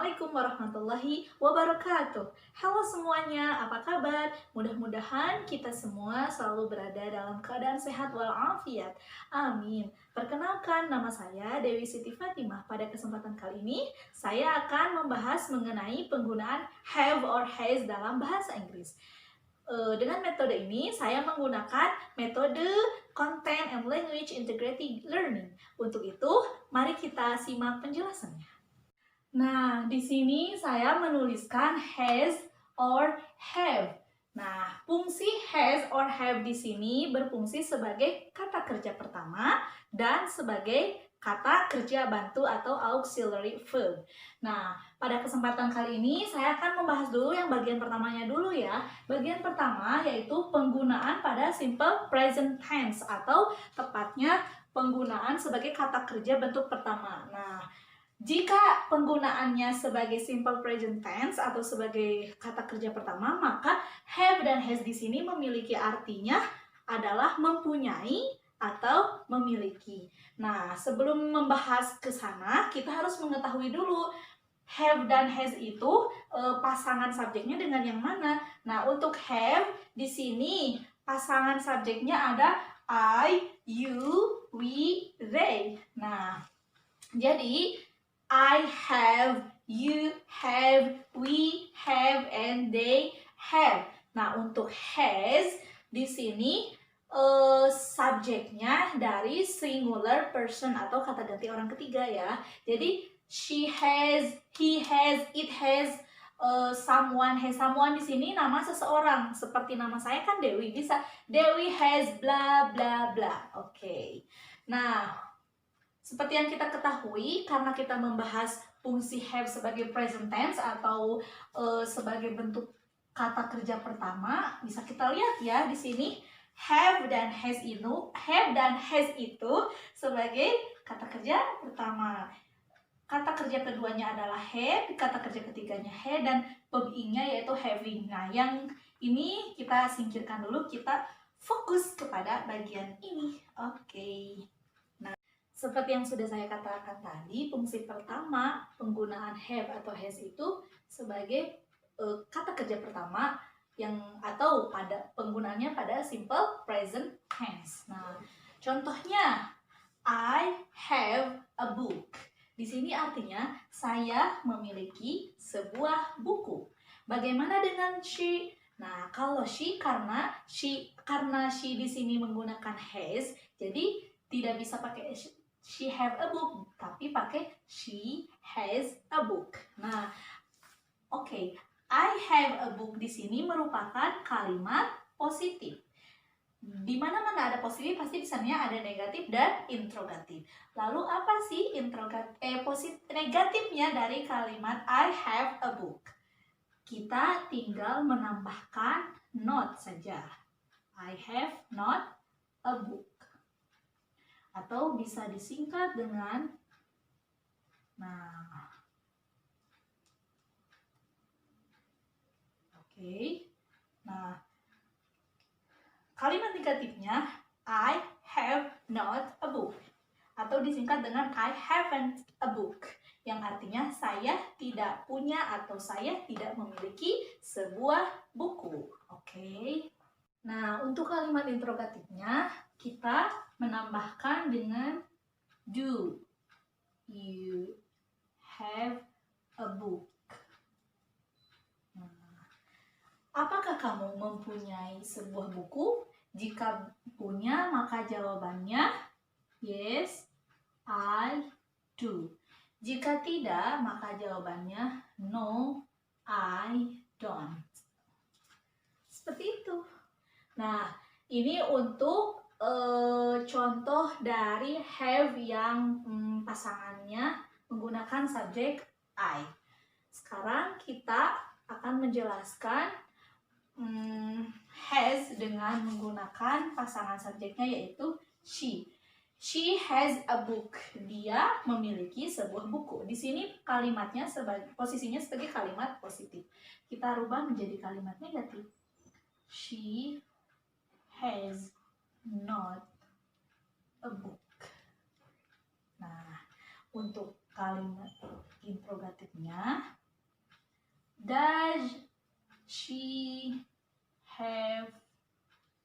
Assalamualaikum warahmatullahi wabarakatuh. Halo semuanya, apa kabar? Mudah-mudahan kita semua selalu berada dalam keadaan sehat walafiat. Amin. Perkenalkan, nama saya Dewi Siti Fatimah. Pada kesempatan kali ini, saya akan membahas mengenai penggunaan have or has dalam bahasa Inggris. Dengan metode ini, saya menggunakan metode Content and Language Integrated Learning. Untuk itu, mari kita simak penjelasannya. Nah, di sini saya menuliskan has or have. Nah, fungsi has or have di sini berfungsi sebagai kata kerja pertama dan sebagai kata kerja bantu atau auxiliary verb. Nah, pada kesempatan kali ini saya akan membahas dulu yang bagian pertamanya dulu ya. Bagian pertama yaitu penggunaan pada simple present tense atau tepatnya penggunaan sebagai kata kerja bentuk pertama. Nah, jika penggunaannya sebagai simple present tense atau sebagai kata kerja pertama, maka have dan has di sini memiliki artinya adalah mempunyai atau memiliki. Nah, sebelum membahas ke sana, kita harus mengetahui dulu have dan has itu pasangan subjeknya dengan yang mana. Nah, untuk have di sini pasangan subjeknya ada I, you, we, they. Nah, jadi I have, you have, we have, and they have. Nah, untuk has di sini subjeknya dari singular person atau kata ganti orang ketiga ya. Jadi she has, he has, it has, someone has. Someone di sini nama seseorang. Seperti nama saya kan Dewi, bisa Dewi has bla bla bla. Oke. Nah, seperti yang kita ketahui, karena kita membahas fungsi have sebagai present tense atau sebagai bentuk kata kerja pertama, bisa kita lihat ya di sini have dan has itu sebagai kata kerja pertama. Kata kerja keduanya adalah had, kata kerja ketiganya had, dan verb ing-nya yaitu having. Nah, yang ini kita singkirkan dulu, kita fokus kepada bagian ini. Oke. Seperti yang sudah saya katakan tadi, fungsi pertama penggunaan have atau has itu sebagai kata kerja pertama yang atau pada penggunaannya pada simple present tense. Nah, contohnya I have a book. Di sini artinya saya memiliki sebuah buku. Bagaimana dengan she? Nah, kalau she karena she di sini menggunakan has, jadi tidak bisa pakai she have a book, tapi pakai she has a book. Nah, oke. I have a book di sini merupakan kalimat positif. Di mana-mana ada positif, pasti di sana ada negatif dan interrogatif. Lalu apa sih negatifnya dari kalimat I have a book? Kita tinggal menambahkan not saja. I have not a book. Atau bisa disingkat dengan Nah, kalimat negatifnya I have not a book atau disingkat dengan I haven't a book, yang artinya saya tidak punya atau saya tidak memiliki sebuah buku. Nah, untuk kalimat interrogatifnya kita menambahkan dengan do. You have a book. Nah, apakah kamu mempunyai sebuah buku? Jika punya, maka jawabannya yes, I do. Jika tidak, maka jawabannya no, I don't. Seperti itu. Nah, ini untuk contoh dari have yang pasangannya menggunakan subjek I. Sekarang kita akan menjelaskan has dengan menggunakan pasangan subjeknya yaitu she. She has a book. Dia memiliki sebuah buku. Di sini kalimatnya posisinya sebagai kalimat positif. Kita rubah menjadi kalimat negatif. She has not a book. Nah, untuk kalimat interrogatifnya Does she have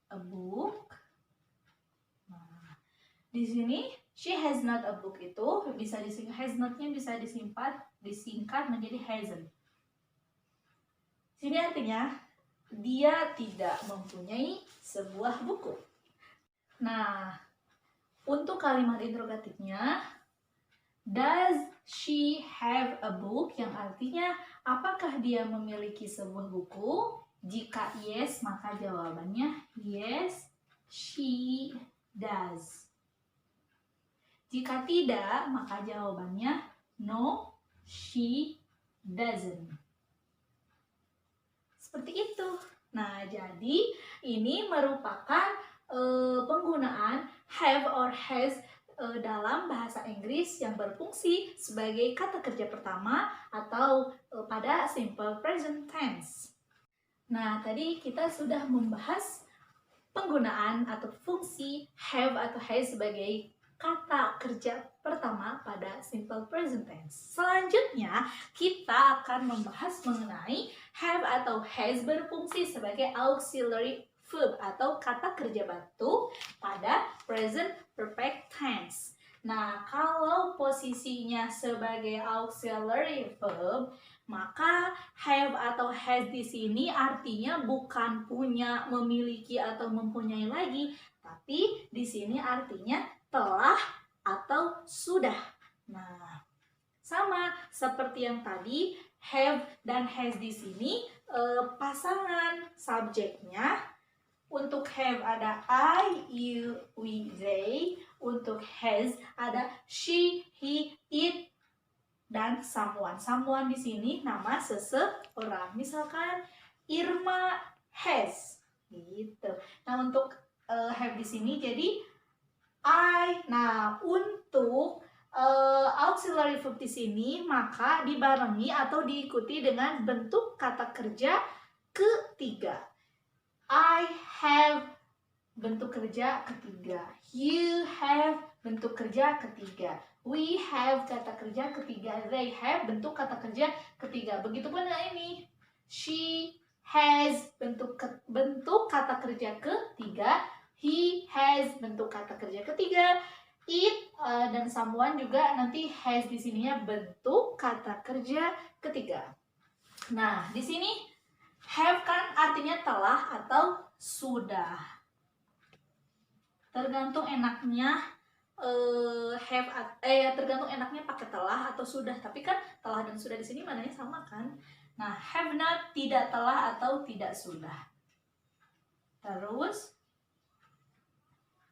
a book? Nah, di sini she has not a book itu bisa disingkat, has not-nya bisa disingkat menjadi hasn't. Sini artinya dia tidak mempunyai sebuah buku. Nah, untuk kalimat interrogatifnya, does she have a book? Yang artinya, apakah dia memiliki sebuah buku? Jika yes, maka jawabannya yes, she does. Jika tidak, maka jawabannya no, she doesn't. Seperti itu. Nah, jadi ini merupakan penggunaan have or has dalam bahasa Inggris yang berfungsi sebagai kata kerja pertama atau pada simple present tense. Nah, tadi kita sudah membahas penggunaan atau fungsi have atau has sebagai kata kerja pertama pada simple present tense. Selanjutnya, kita akan membahas mengenai have atau has berfungsi sebagai auxiliary verb atau kata kerja bantu pada present perfect tense. Nah, kalau posisinya sebagai auxiliary verb, maka have atau has di sini artinya bukan punya, memiliki atau mempunyai lagi, tapi di sini artinya telah atau sudah. Nah, sama seperti yang tadi, have dan has di sini pasangan subjeknya. Untuk have ada I, you, we, they. Untuk has ada she, he, it, dan someone. Someone di sini nama seseorang. Misalkan Irma has, gitu. Nah, untuk have di sini jadi I. Nah, untuk auxiliary verb di sini maka dibarengi atau diikuti dengan bentuk kata kerja ketiga. I have bentuk kerja ketiga. You have bentuk kerja ketiga. We have kata kerja ketiga. They have bentuk kata kerja ketiga. Begitupun dengan ini. She has bentuk kata kerja ketiga. He has bentuk kata kerja ketiga. It dan someone juga nanti has di sininya bentuk kata kerja ketiga. Nah, di sini have kan artinya telah atau sudah. Tergantung enaknya tergantung enaknya pakai telah atau sudah. Tapi kan telah dan sudah di sini mananya sama kan? Nah, have not tidak telah atau tidak sudah. Terus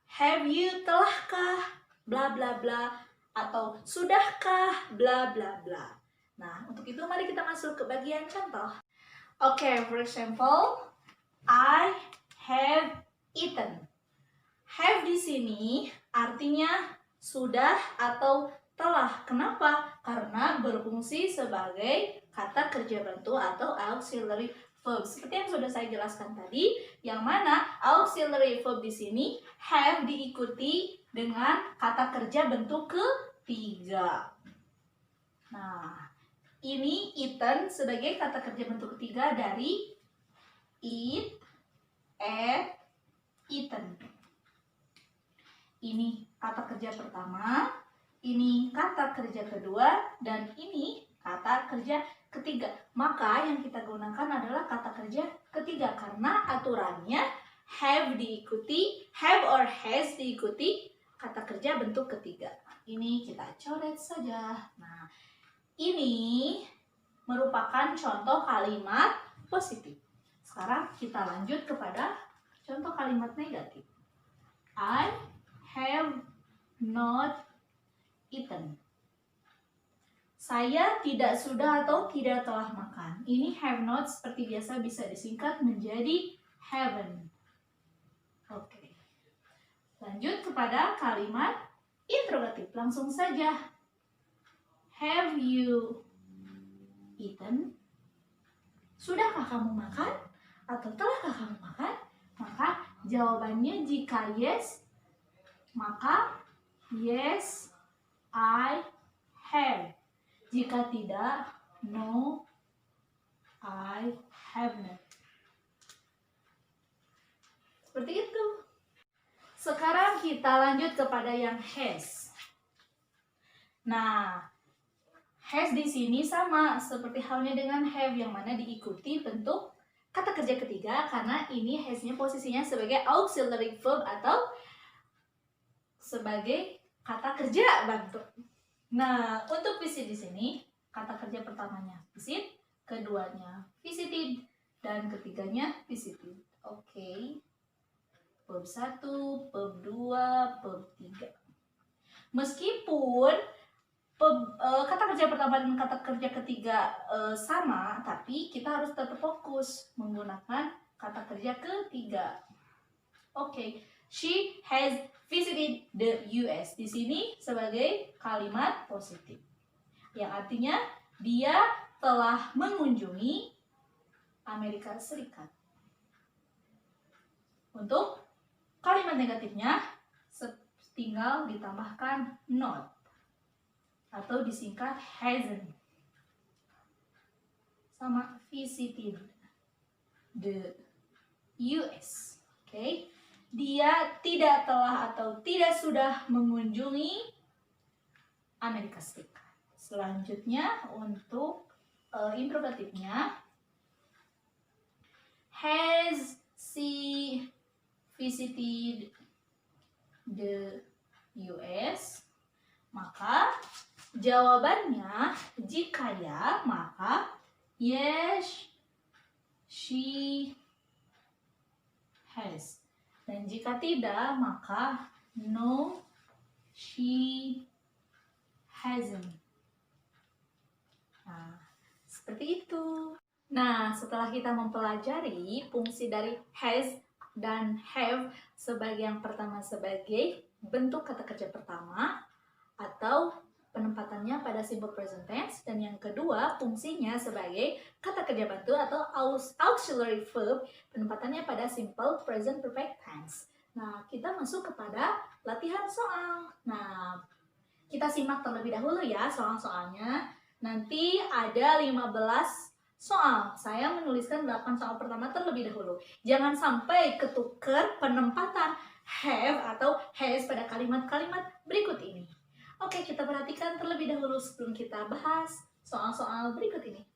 have you telahkah bla bla bla atau sudahkah bla bla bla. Nah, untuk itu mari kita masuk ke bagian contoh. Okay, for example, I have eaten. Have di sini artinya sudah atau telah. Kenapa? Karena berfungsi sebagai kata kerja bantu atau auxiliary verb. Seperti yang sudah saya jelaskan tadi, yang mana auxiliary verb di sini have diikuti dengan kata kerja bentuk ketiga. Nah, ini eaten sebagai kata kerja bentuk ketiga dari eat, ate, eaten. Ini kata kerja pertama, ini kata kerja kedua, dan ini kata kerja ketiga. Maka yang kita gunakan adalah kata kerja ketiga karena aturannya have diikuti, have or has diikuti kata kerja bentuk ketiga. Ini kita coret saja. Nah, ini merupakan contoh kalimat positif. Sekarang kita lanjut kepada contoh kalimat negatif. I have not eaten. Saya tidak sudah atau tidak telah makan. Ini have not seperti biasa bisa disingkat menjadi haven't. Oke. Lanjut kepada kalimat interrogatif. Langsung saja. Have you eaten? Sudahkah kamu makan? Atau telahkah kamu makan? Maka jawabannya jika yes, maka yes, I have. Jika tidak, no, I have not. Seperti itu. Sekarang kita lanjut kepada yang has. Nah, has di sini sama seperti halnya dengan have, yang mana diikuti bentuk kata kerja ketiga karena ini has-nya posisinya sebagai auxiliary verb atau sebagai kata kerja bantu. Nah, untuk visit di sini kata kerja pertamanya visit, keduanya visited, dan ketiganya visited. Oke. Verb 1, verb 2, verb 3. Meskipun kata kerja pertama dan kata kerja ketiga sama, tapi kita harus tetap fokus menggunakan kata kerja ketiga. Oke. She has visited the US. Di sini sebagai kalimat positif. Yang artinya dia telah mengunjungi Amerika Serikat. Untuk kalimat negatifnya tinggal ditambahkan not atau disingkat hasn't. Sama visited the US. Oke. Dia tidak telah atau tidak sudah mengunjungi Amerika Serikat. Selanjutnya untuk interrogatifnya, has she visited the US? Maka jawabannya jika ya, maka yes, she has. Dan jika tidak, maka no, she hasn't. Nah, seperti itu. Nah, setelah kita mempelajari fungsi dari has dan have sebagai yang pertama sebagai bentuk kata kerja pertama atau penempatannya pada simple present tense, dan yang kedua fungsinya sebagai kata kerja bantu atau auxiliary verb, penempatannya pada simple present perfect tense. Nah, kita masuk kepada latihan soal. Nah, kita simak terlebih dahulu ya soal-soalnya. Nanti ada 15 soal. Saya menuliskan 8 soal pertama terlebih dahulu. Jangan sampai ketukar penempatan have atau has pada kalimat-kalimat berikut ini. Oke, kita perhatikan terlebih dahulu sebelum kita bahas soal-soal berikut ini.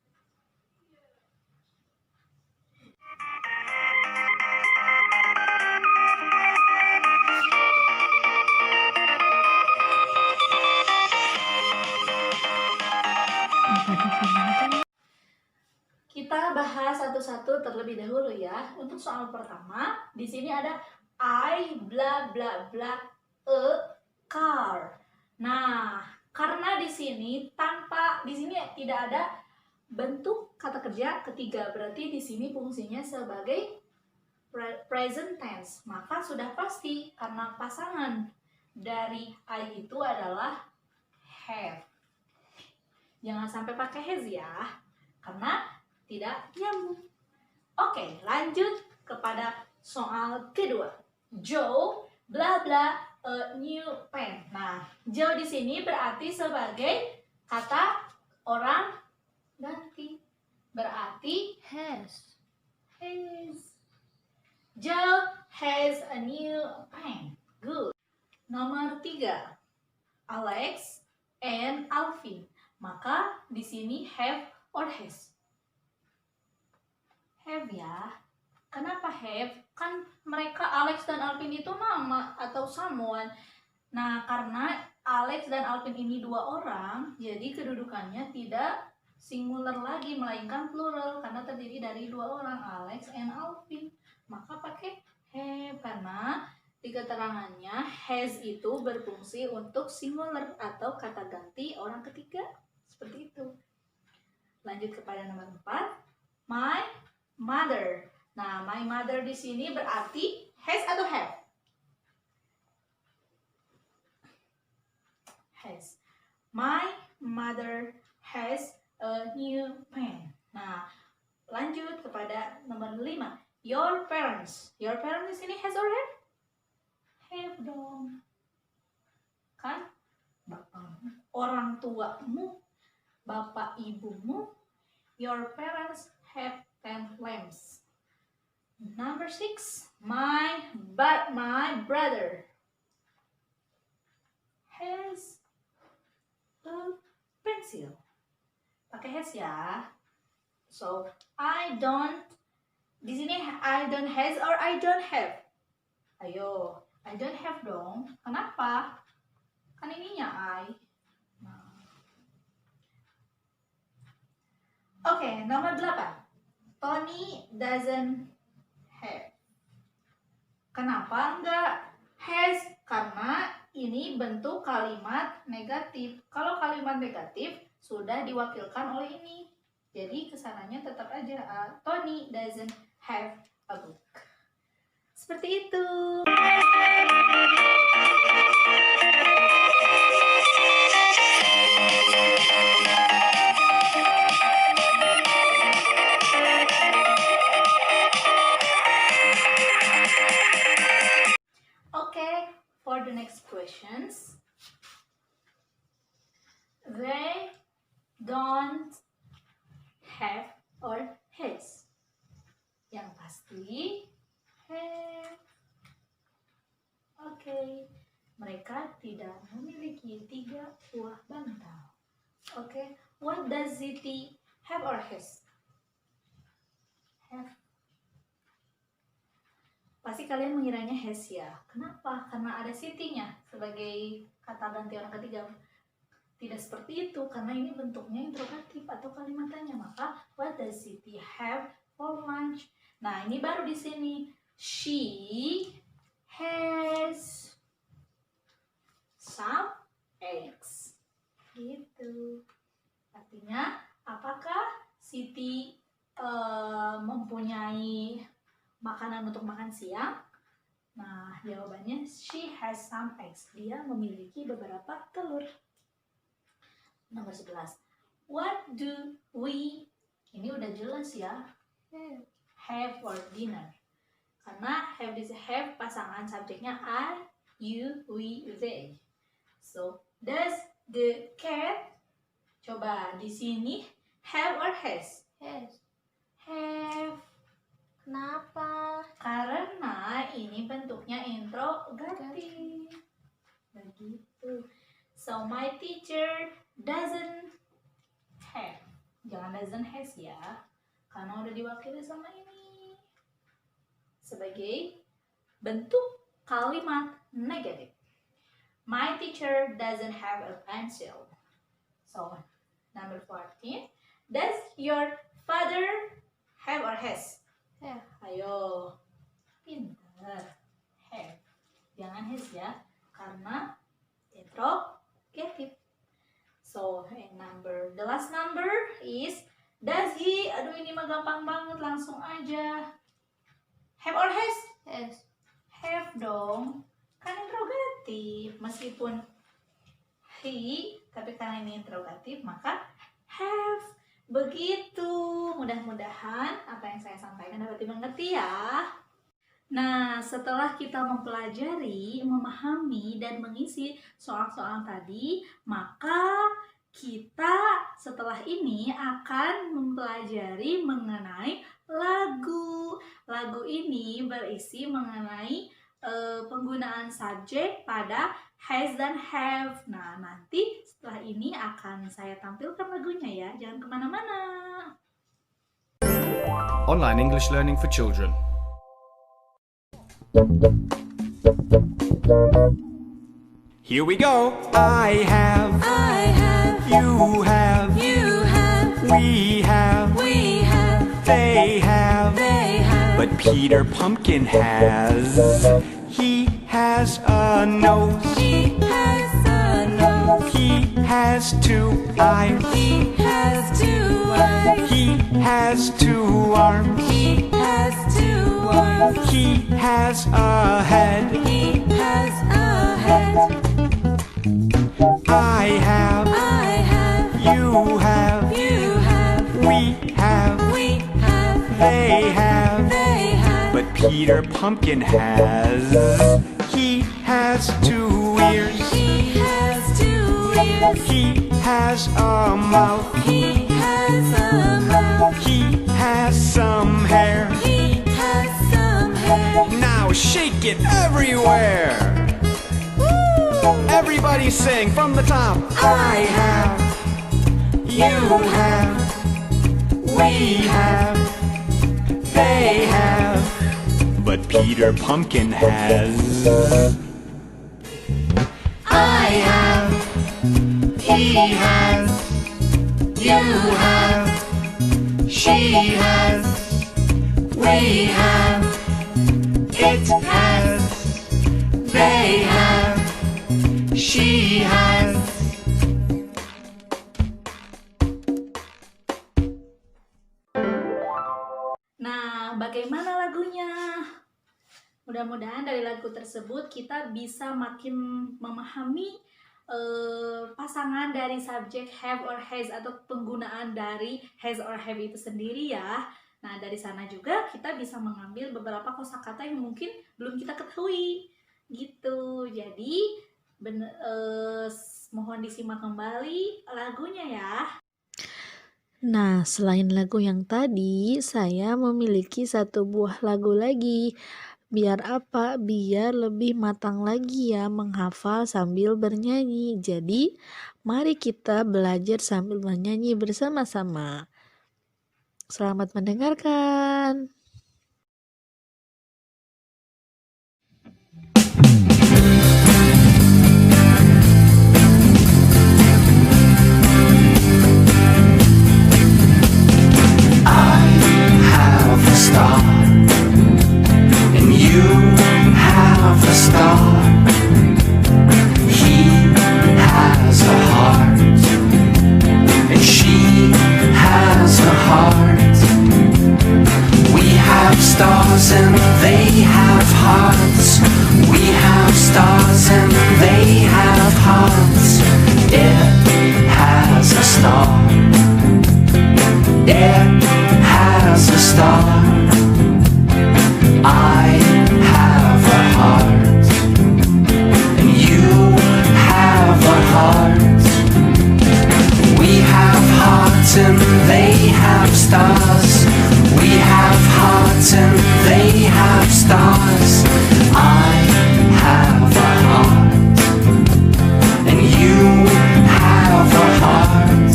Kita bahas satu-satu terlebih dahulu ya. Untuk soal pertama, di sini ada I bla bla bla a car. Nah, karena di sini tidak ada bentuk kata kerja ketiga, berarti di sini fungsinya sebagai present tense. Maka sudah pasti karena pasangan dari I itu adalah have. Jangan sampai pakai has ya, karena tidak nyambung. Oke, lanjut kepada soal kedua. Joe bla bla a new pen. Nah, Joe di sini berarti sebagai kata orang ganti. Berarti has. Joe has a new pen. Good. Nomor 3. Alex and Alvin. Maka di sini have or has. Have ya. Kenapa have? Kan mereka Alex dan Alvin itu nama atau someone. Nah, karena Alex dan Alvin ini dua orang, jadi kedudukannya tidak singular lagi, melainkan plural karena terdiri dari dua orang, Alex and Alvin. Maka pakai have karena di keterangannya has itu berfungsi untuk singular atau kata ganti orang ketiga. Seperti itu. Lanjut kepada nomor 4. My mother. Nah, my mother di sini berarti has atau have? Has. My mother has a new pen. Nah, lanjut kepada nomor 5. Your parents. Your parents di sini has or have? Have dong. Kan? Bapakmu, orang tuamu, bapak ibumu. Your parents have 10 lamps. Number 6, my brother has a pencil. Pakai has ya. So I don't, di sini I don't has or I don't have. Ayo, I don't have dong. Kenapa? Kan ininya I. Nah. Oke, nomor 8. Tony doesn't have. Kenapa enggak has? Karena ini bentuk kalimat negatif. Kalau kalimat negatif sudah diwakilkan oleh ini. Jadi kesananya tetap aja Tony doesn't have a book. Seperti itu. Okay, for the next questions. They don't have or has. Yang pasti have. Oke, mereka tidak memiliki 3 buah bantal. Oke, what does Siti have or has? Have. Pasti kalian mengiranya has ya. Kenapa? Karena ada Siti-nya sebagai kata ganti orang ketiga. Tidak seperti itu, karena ini bentuknya interrogatif atau kalimat tanya. Maka, what does Siti have for lunch? Nah, ini baru di sini. She has some eggs. Gitu. Artinya, apakah Siti mempunyai makanan untuk makan siang? Nah, jawabannya she has some eggs. Dia memiliki beberapa telur. Nomor 11. What do we, ini udah jelas ya, have for dinner. Karena have pasangan subjeknya I, you, we, they. So, does the cat, coba di sini have or has? Has. Have. Kenapa? Karena ini bentuknya interrogatif. Begitu. So, my teacher doesn't have. Jangan doesn't has ya. Karena udah diwakili sama ini. Sebagai bentuk kalimat negatif. My teacher doesn't have a pencil. So, number 14. Does your father have or has? Have. Ayo. Pintar. Have. Jangan has ya. Karena interrogatif. So, the last number is, does he, aduh ini mah gampang banget, langsung aja. Have or has? Has. Have dong. Kan interrogatif. Meskipun he, tapi karena ini interrogatif, maka have. Begitu. Mudah-mudahan apa yang saya sampaikan dapat dimengerti ya. Nah, setelah kita mempelajari, memahami, dan mengisi soal-soal tadi, maka kita setelah ini akan mempelajari mengenai lagu. Lagu ini berisi mengenai penggunaan subjek pada has dan have. Nah, nanti setelah ini akan saya tampilkan lagunya ya. Jangan kemana-mana. Online English Learning for Children. Here we go. I have, you have, we have, they have, but Peter Pumpkin has. He has a nose. He has 2 eyes. He has 2 arms. He has a head. I have, you have, we have, they have, but Peter Pumpkin has. He has 2 ears. He has a mouth. He has some hair. He has some hair. Now shake it everywhere. Everybody sing from the top. I have, you have, we have, they have, but Peter Pumpkin has. I have, he has, you have, she has, we have, it has, they have, she has. Nah, bagaimana lagunya? Mudah-mudahan dari lagu tersebut kita bisa makin memahami pasangan dari subjek have or has atau penggunaan dari has or have itu sendiri ya. Nah, dari sana juga kita bisa mengambil beberapa kosakata yang mungkin belum kita ketahui gitu. Jadi mohon disimak kembali lagunya ya. Nah, selain lagu yang tadi, saya memiliki satu buah lagu lagi. Biar apa? Biar lebih matang lagi ya menghafal sambil bernyanyi. Jadi, mari kita belajar sambil bernyanyi bersama-sama. Selamat mendengarkan. Star, and you have a star. He has a heart, and she has a heart. We have stars and they have hearts. We have stars and they have hearts. It has a star. It has a star. I have a heart, and you have a heart. We have hearts and they have stars. We have hearts and they have stars. I have a heart, and you have a heart.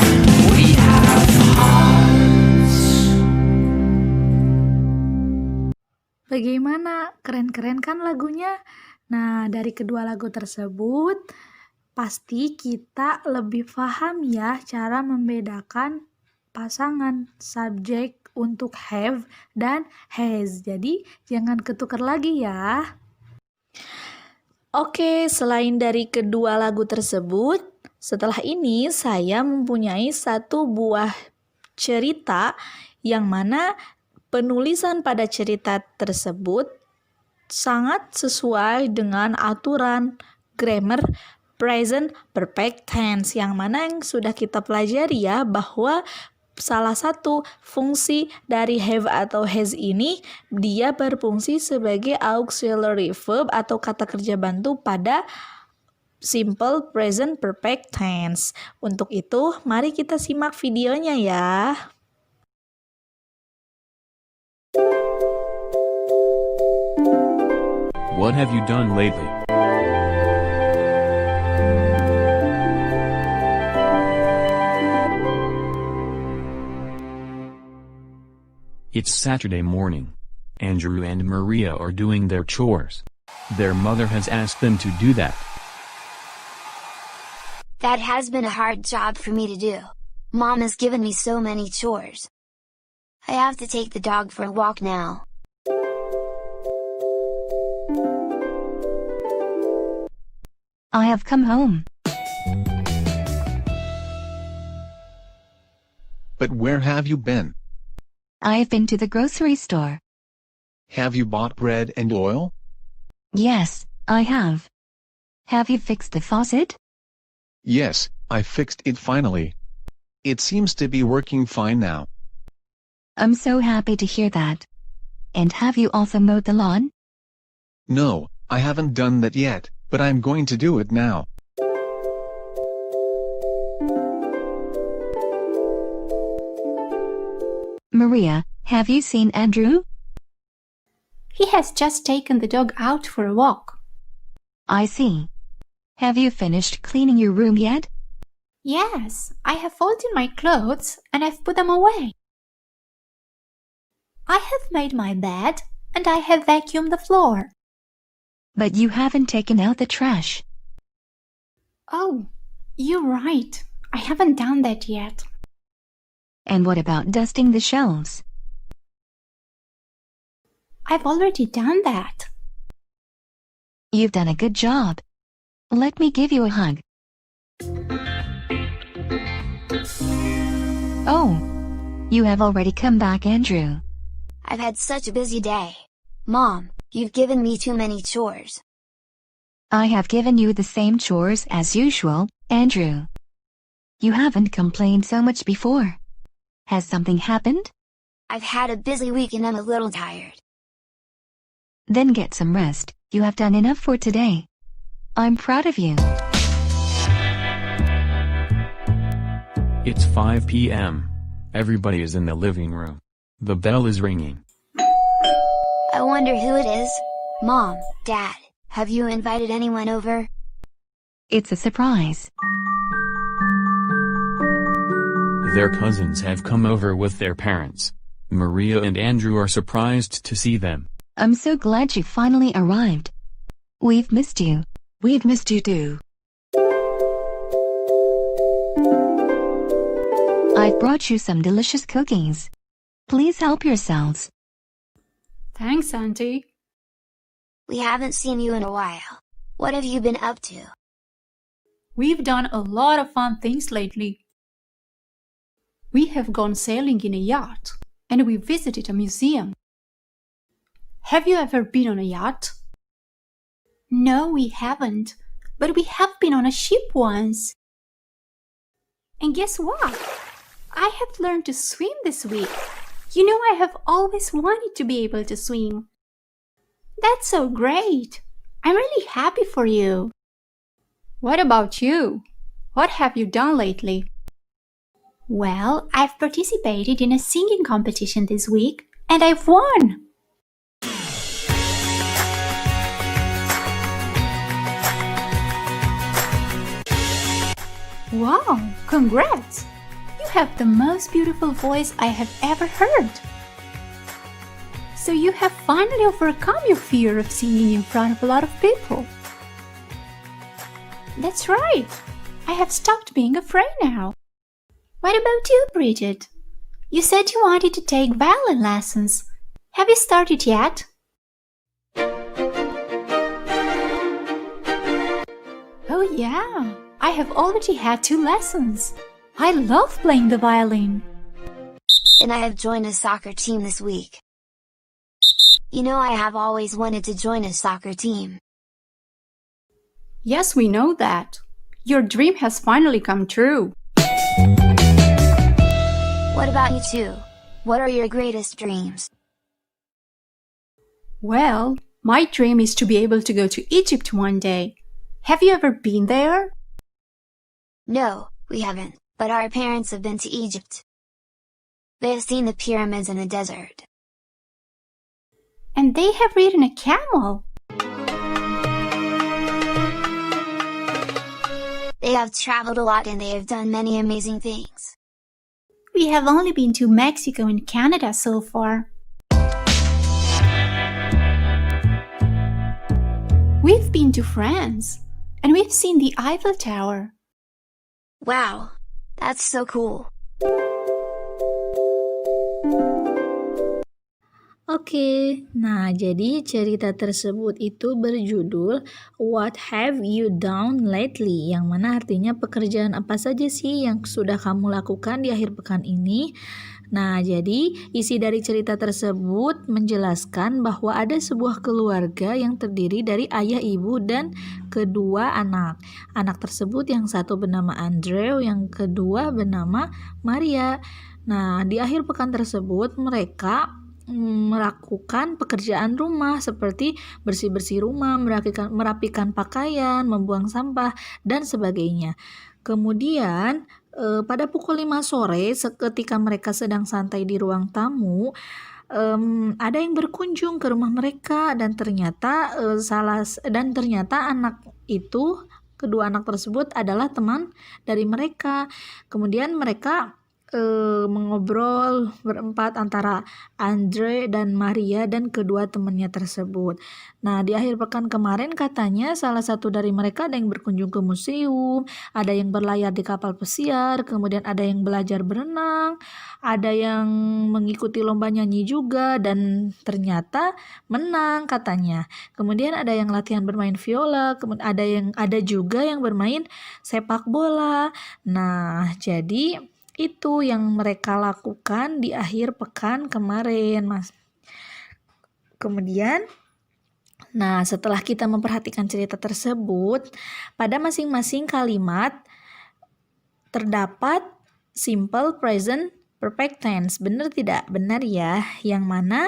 We have hearts. Bagaimana? Keren-keren kan lagunya? Nah, dari kedua lagu tersebut, pasti kita lebih paham ya cara membedakan pasangan subjek untuk have dan has. Jadi, jangan ketukar lagi ya. Oke, selain dari kedua lagu tersebut, setelah ini saya mempunyai satu buah cerita yang mana penulisan pada cerita tersebut sangat sesuai dengan aturan grammar present perfect tense yang mana yang sudah kita pelajari ya, bahwa salah satu fungsi dari have atau has ini dia berfungsi sebagai auxiliary verb atau kata kerja bantu pada simple present perfect tense. Untuk itu, mari kita simak videonya ya. What have you done lately? It's Saturday morning. Andrew and Maria are doing their chores. Their mother has asked them to do that. That has been a hard job for me to do. Mom has given me so many chores. I have to take the dog for a walk now. I have come home. But where have you been? I have been to the grocery store. Have you bought bread and oil? Yes, I have. Have you fixed the faucet? Yes, I fixed it finally. It seems to be working fine now. I'm so happy to hear that. And have you also mowed the lawn? No, I haven't done that yet, but I'm going to do it now. Maria, have you seen Andrew? He has just taken the dog out for a walk. I see. Have you finished cleaning your room yet? Yes, I have folded my clothes and I've put them away. I have made my bed and I have vacuumed the floor. But you haven't taken out the trash. Oh, you're right. I haven't done that yet. And what about dusting the shelves? I've already done that. You've done a good job. Let me give you a hug. Oh, you have already come back, Andrew. I've had such a busy day. Mom, you've given me too many chores. I have given you the same chores as usual, Andrew. You haven't complained so much before. Has something happened? I've had a busy week and I'm a little tired. Then get some rest. You have done enough for today. I'm proud of you. It's 5 p.m. Everybody is in the living room. The bell is ringing. I wonder who it is. Mom, Dad, have you invited anyone over? It's a surprise. Their cousins have come over with their parents. Maria and Andrew are surprised to see them. I'm so glad you finally arrived. We've missed you. We've missed you too. I've brought you some delicious cookies. Please help yourselves. Thanks, Auntie. We haven't seen you in a while. What have you been up to? We've done a lot of fun things lately. We have gone sailing in a yacht and we visited a museum. Have you ever been on a yacht? No, we haven't, but we have been on a ship once. And guess what? I have learned to swim this week. You know, I have always wanted to be able to swim. That's so great. I'm really happy for you. What about you? What have you done lately? Well, I've participated in a singing competition this week and I've won. Wow, congrats! You have the most beautiful voice I have ever heard. So you have finally overcome your fear of singing in front of a lot of people. That's right. I have stopped being afraid now. What about you, Bridget? You said you wanted to take violin lessons. Have you started yet? Oh yeah, I have already had 2 lessons. I love playing the violin. And I have joined a soccer team this week. You know, I have always wanted to join a soccer team. Yes, we know that. Your dream has finally come true. What about you two? What are your greatest dreams? Well, my dream is to be able to go to Egypt one day. Have you ever been there? No, we haven't, but our parents have been to Egypt. They have seen the pyramids in the desert. And they have ridden a camel. They have traveled a lot and they have done many amazing things. We have only been to Mexico and Canada so far. We've been to France, and we've seen the Eiffel Tower. Wow, that's so cool. Oke, nah jadi cerita tersebut itu berjudul What Have You Done Lately? Yang mana artinya pekerjaan apa saja sih yang sudah kamu lakukan di akhir pekan ini? Nah, jadi isi dari cerita tersebut menjelaskan bahwa ada sebuah keluarga yang terdiri dari ayah, ibu, dan kedua anak. Anak tersebut yang satu bernama Andrew, yang kedua bernama Maria. Nah, di akhir pekan tersebut mereka melakukan pekerjaan rumah seperti bersih-bersih rumah, merapikan pakaian, membuang sampah, dan sebagainya. Kemudian pada pukul 5 sore ketika mereka sedang santai di ruang tamu, ada yang berkunjung ke rumah mereka dan ternyata kedua anak tersebut adalah teman dari mereka. Kemudian mereka mengobrol berempat antara Andre dan Maria dan kedua temannya tersebut. Nah, di akhir pekan kemarin katanya salah satu dari mereka ada yang berkunjung ke museum, ada yang berlayar di kapal pesiar, kemudian ada yang belajar berenang, ada yang mengikuti lomba nyanyi juga dan ternyata menang katanya. Kemudian ada yang latihan bermain viola, kemudian ada juga yang bermain sepak bola. Nah, jadi itu yang mereka lakukan di akhir pekan kemarin, Mas. Kemudian, nah setelah kita memperhatikan cerita tersebut, pada masing-masing kalimat terdapat simple present perfect tense. Benar tidak? Benar ya. Yang mana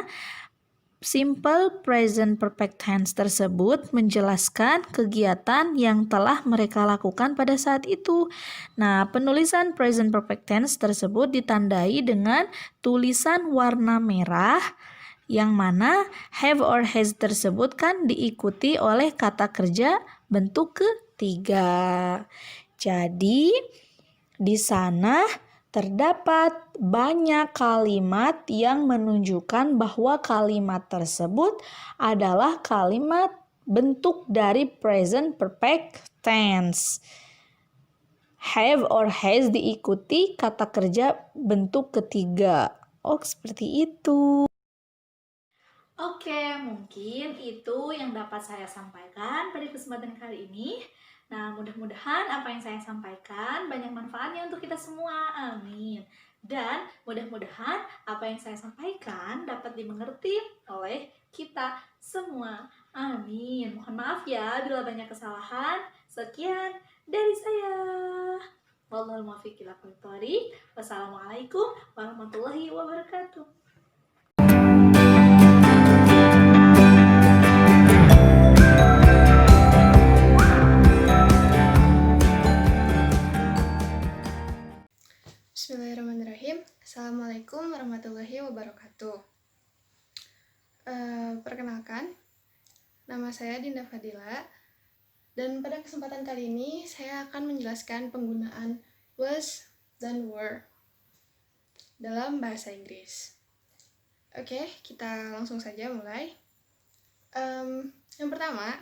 simple present perfect tense tersebut menjelaskan kegiatan yang telah mereka lakukan pada saat itu. Nah, penulisan present perfect tense tersebut ditandai dengan tulisan warna merah yang mana have or has tersebut kan diikuti oleh kata kerja bentuk ketiga. Jadi, di sana terdapat banyak kalimat yang menunjukkan bahwa kalimat tersebut adalah kalimat bentuk dari present perfect tense. Have or has diikuti kata kerja bentuk ketiga. Oh, seperti itu. Oke, mungkin itu yang dapat saya sampaikan pada kesempatan kali ini. Nah, mudah-mudahan apa yang saya sampaikan banyak manfaatnya untuk kita semua. Amin. Dan mudah-mudahan apa yang saya sampaikan dapat dimengerti oleh kita semua. Amin. Mohon maaf ya bila banyak kesalahan. Sekian dari saya. Wallahul muwaffiq ila aqwamit thoriq. Wassalamualaikum warahmatullahi wabarakatuh. Bismillahirrahmanirrahim. Assalamualaikum warahmatullahi wabarakatuh. Perkenalkan, nama saya Dinda Fadila, dan pada kesempatan kali ini saya akan menjelaskan penggunaan was dan were dalam bahasa Inggris. Oke, kita langsung saja mulai. Yang pertama,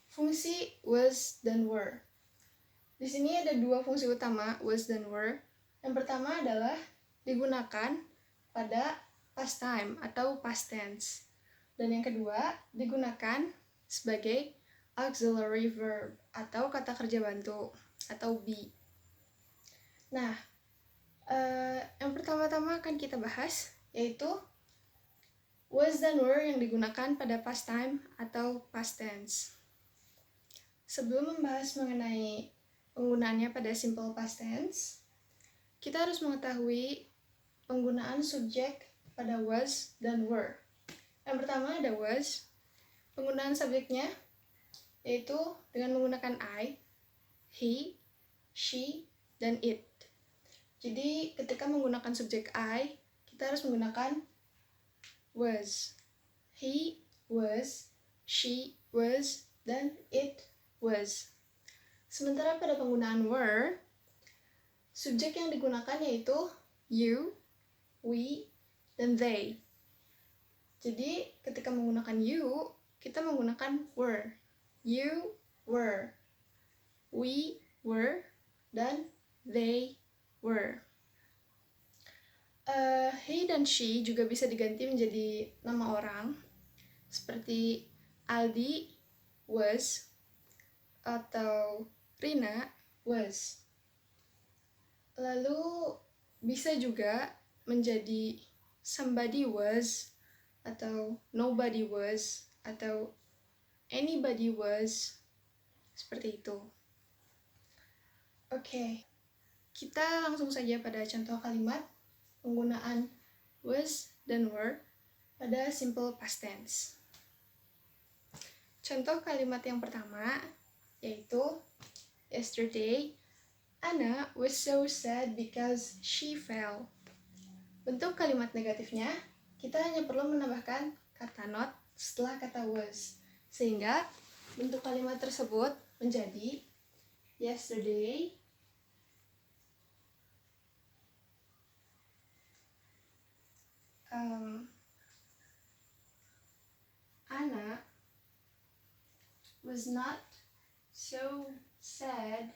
fungsi was dan were. Di sini ada dua fungsi utama was dan were. Yang pertama adalah digunakan pada past time atau past tense. Dan yang kedua, digunakan sebagai auxiliary verb atau kata kerja bantu atau be. Nah, yang pertama-tama akan kita bahas yaitu was dan were yang digunakan pada past time atau past tense. Sebelum membahas mengenai penggunaannya pada simple past tense, kita harus mengetahui penggunaan subjek pada was dan were. Yang pertama ada was. Penggunaan subjeknya yaitu dengan menggunakan I, he, she, dan it. Jadi ketika menggunakan subjek I, kita harus menggunakan was. He was, she was, dan it was. Sementara pada penggunaan were, subjek yang digunakan yaitu you, we, dan they. Jadi ketika menggunakan you, kita menggunakan were. You were, we were, dan they were. He dan she juga bisa diganti menjadi nama orang, seperti Aldi was atau Rina was. Lalu bisa juga menjadi somebody was atau nobody was atau anybody was, seperti itu. Oke, kita langsung saja pada contoh kalimat penggunaan was dan were pada simple past tense. Contoh kalimat yang pertama yaitu yesterday, Anna was so sad because she fell. Bentuk kalimat negatifnya, kita hanya perlu menambahkan kata not setelah kata was, sehingga bentuk kalimat tersebut menjadi yesterday Anna was not so sad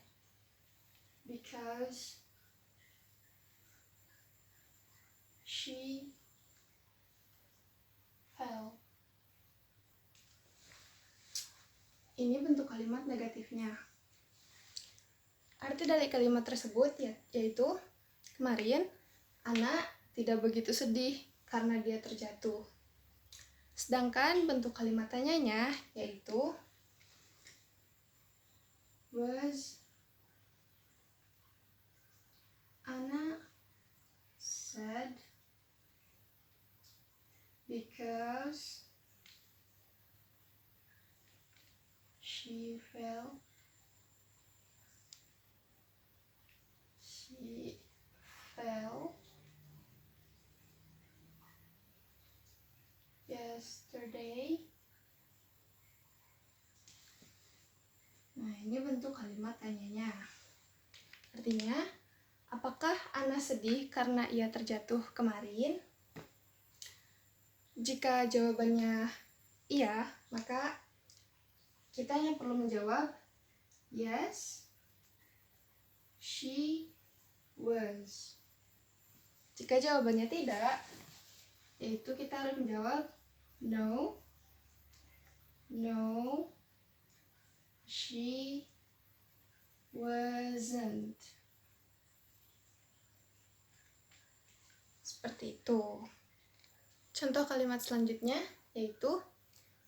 because she fell. Ini bentuk kalimat negatifnya. Arti dari kalimat tersebut yaitu kemarin Anna tidak begitu sedih karena dia terjatuh. Sedangkan bentuk kalimat tanyanya yaitu was Anna sad because she fell. She fell yesterday. Nah, ini bentuk kalimat tanyanya. Artinya, apakah Anna sedih karena ia terjatuh kemarin? Jika jawabannya iya, maka kita hanya perlu menjawab yes, she was. Jika jawabannya tidak, yaitu kita harus menjawab no, she wasn't. Seperti itu. Contoh kalimat selanjutnya yaitu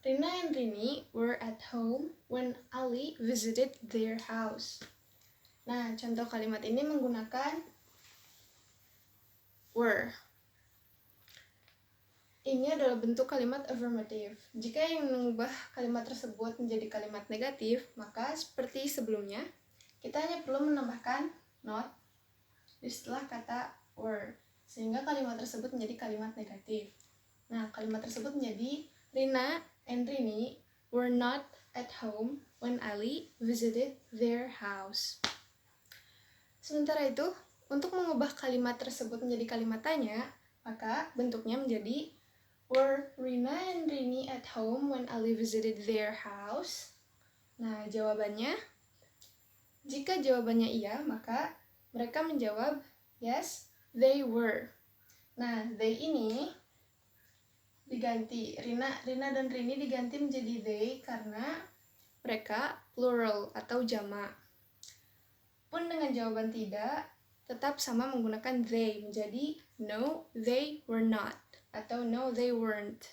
Rina and Rini were at home when Ali visited their house. Nah, contoh kalimat ini menggunakan were. Ini adalah bentuk kalimat affirmative. Jika ingin mengubah kalimat tersebut menjadi kalimat negatif, maka seperti sebelumnya, kita hanya perlu menambahkan not di setelah kata were, sehingga kalimat tersebut menjadi kalimat negatif. Nah, kalimat tersebut menjadi Rina and Rini were not at home when Ali visited their house. Sementara itu, untuk mengubah kalimat tersebut menjadi kalimat tanya, maka bentuknya menjadi were Rina and Rini at home when Ali visited their house? Nah, jawabannya, jika jawabannya iya, maka mereka menjawab yes, they were. Nah, they ini diganti, Rina dan Rini diganti menjadi they karena mereka plural atau jamak. Pun dengan jawaban tidak, tetap sama menggunakan they, menjadi no, they were not, atau no, they weren't.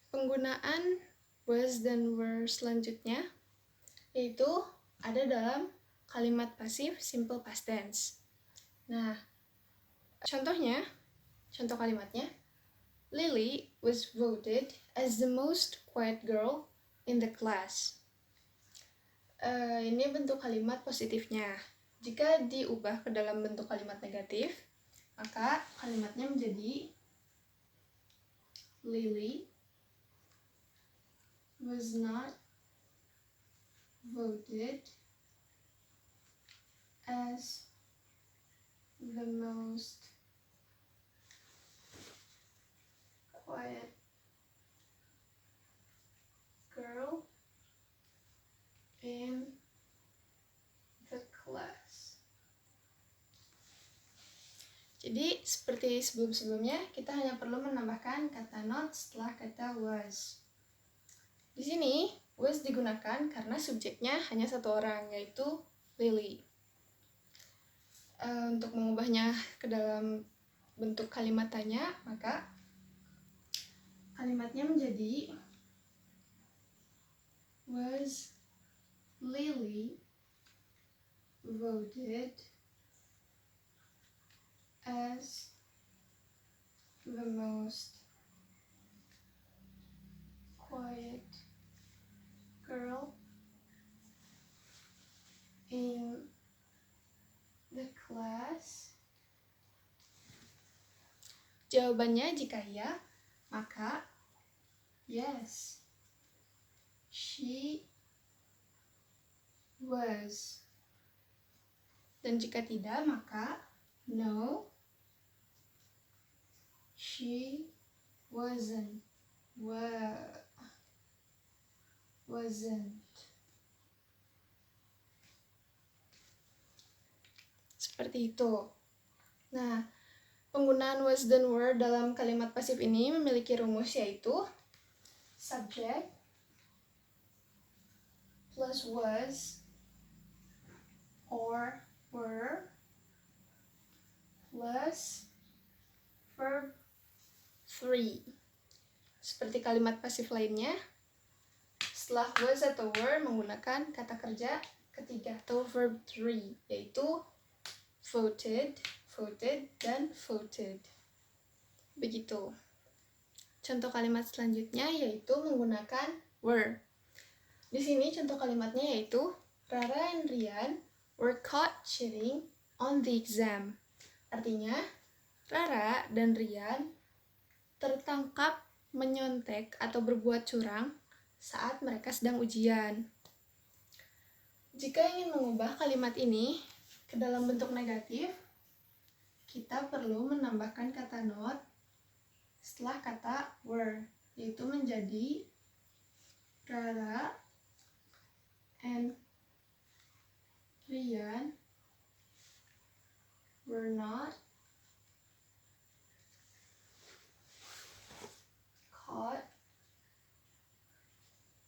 Penggunaan was dan were selanjutnya, yaitu ada dalam kalimat pasif simple past tense. Nah, contoh kalimatnya, Lily was voted as the most quiet girl in the class. Ini bentuk kalimat positifnya. Jika diubah ke dalam bentuk kalimat negatif, maka kalimatnya menjadi Lily was not voted as the most quiet girl in the class. Jadi, seperti sebelum-sebelumnya, kita hanya perlu menambahkan kata not setelah kata was. Di sini, was digunakan karena subjeknya hanya satu orang, yaitu Lily. Untuk mengubahnya ke dalam bentuk kalimat tanya, maka kalimatnya menjadi was Lily voted as the most quiet girl in the class? Jawabannya jika ya, maka yes, she was. Dan jika tidak, maka no, she wasn't. Wasn't. Seperti itu. Nah, penggunaan was dan were dalam kalimat pasif ini memiliki rumus, yaitu subject plus was or were plus verb 3. Seperti kalimat pasif lainnya, setelah was atau were menggunakan kata kerja ketiga atau verb 3, yaitu voted, voted, dan voted. Begitu. Contoh kalimat selanjutnya yaitu menggunakan were. Di sini contoh kalimatnya yaitu Rara and Rian were caught cheating on the exam. Artinya, Rara dan Rian tertangkap menyontek atau berbuat curang saat mereka sedang ujian. Jika ingin mengubah kalimat ini ke dalam bentuk negatif, kita perlu menambahkan kata not setelah kata were, yaitu menjadi Rara and Rian were not caught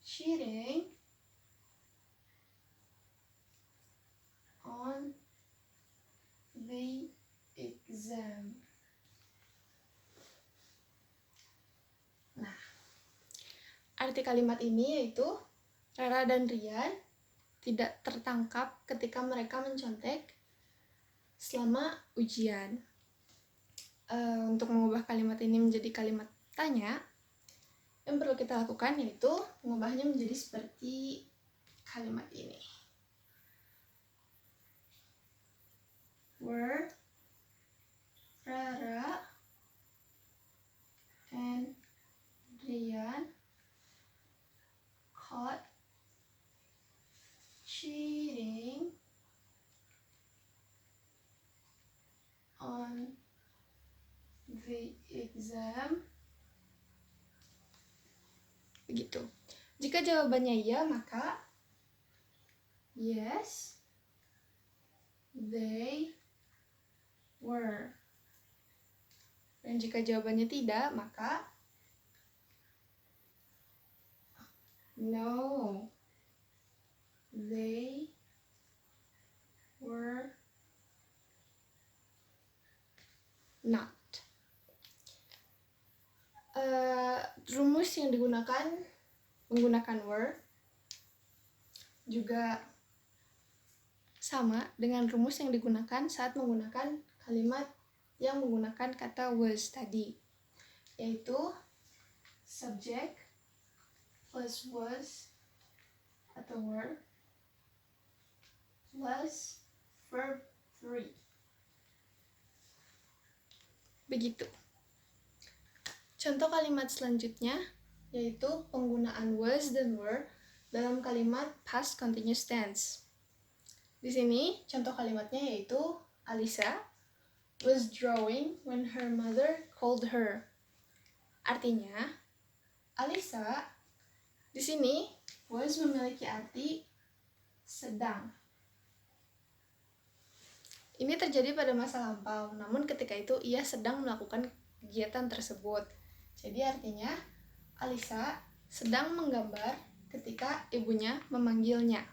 cheating on the exam. Nah, arti kalimat ini yaitu Rara dan Rian tidak tertangkap ketika mereka mencontek selama ujian. Untuk mengubah kalimat ini menjadi kalimat tanya, yang perlu kita lakukan yaitu mengubahnya menjadi seperti kalimat ini. Were Rara and Rian caught cheating on the exam? Begitu. Jika jawabannya iya, maka yes, they were. Dan jika jawabannya tidak, maka no, they were not. Rumus yang digunakan menggunakan were juga sama dengan rumus yang digunakan saat menggunakan kalimat yang menggunakan kata was tadi, yaitu subject plus was atau were plus verb 3. Begitu. Contoh kalimat selanjutnya yaitu penggunaan was dan were dalam kalimat past continuous tense. Di sini contoh kalimatnya yaitu Alisa was drawing when her mother called her. Artinya, Alisa di sini was memiliki arti sedang. Ini terjadi pada masa lampau, namun ketika itu ia sedang melakukan kegiatan tersebut. Jadi artinya Alisa sedang menggambar ketika ibunya memanggilnya.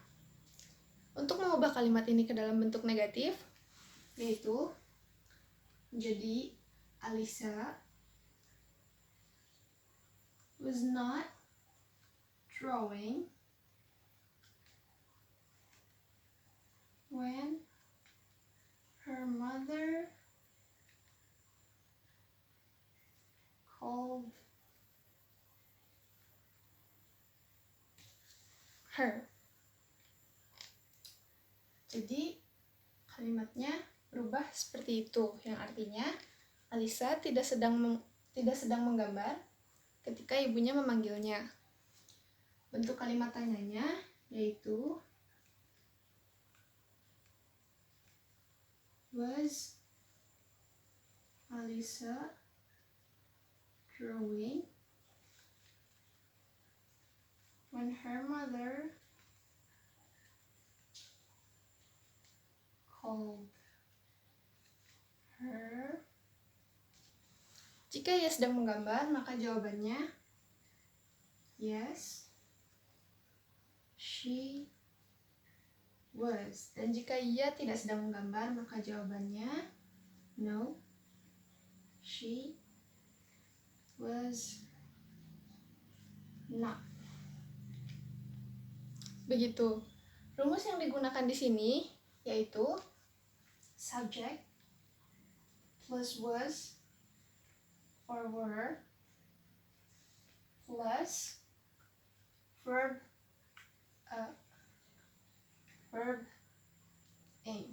Untuk mengubah kalimat ini ke dalam bentuk negatif, yaitu menjadi Alisa was not drawing when her mother called her. Jadi kalimatnya berubah seperti itu, yang artinya Alisa tidak sedang menggambar ketika ibunya memanggilnya. Bentuk kalimat tanyanya yaitu was Alisa drawing when her mother called her? Jika ia sedang menggambar, maka jawabannya yes, she was. Dan jika ia tidak sedang menggambar, maka jawabannya no, she was not. Begitu. Rumus yang digunakan di sini yaitu subject plus was or were plus verb aim.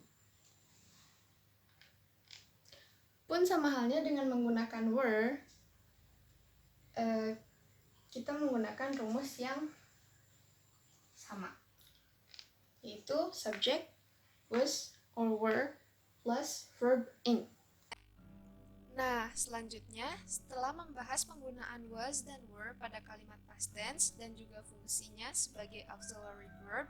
Pun sama halnya dengan menggunakan were, kita menggunakan rumus yang sama, yaitu subject was or were plus verb in. Nah, selanjutnya setelah membahas penggunaan was dan were pada kalimat past tense dan juga fungsinya sebagai auxiliary verb,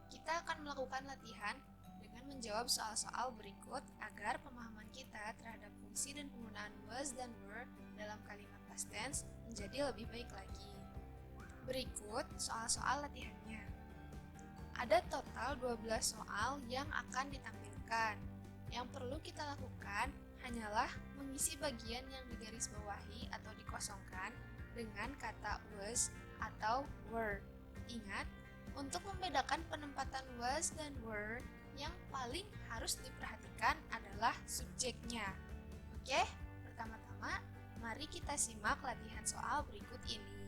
kita akan melakukan latihan dengan menjawab soal-soal berikut agar pemahaman kita terhadap fungsi dan penggunaan was dan were dalam kalimat past tense menjadi lebih baik lagi. Berikut soal-soal latihannya. Ada total 12 soal yang akan ditampilkan. Yang perlu kita lakukan hanyalah mengisi bagian yang digarisbawahi atau dikosongkan dengan kata was atau were. Ingat, untuk membedakan penempatan was dan were, yang paling harus diperhatikan adalah subjeknya. Oke, pertama-tama mari kita simak latihan soal berikut ini.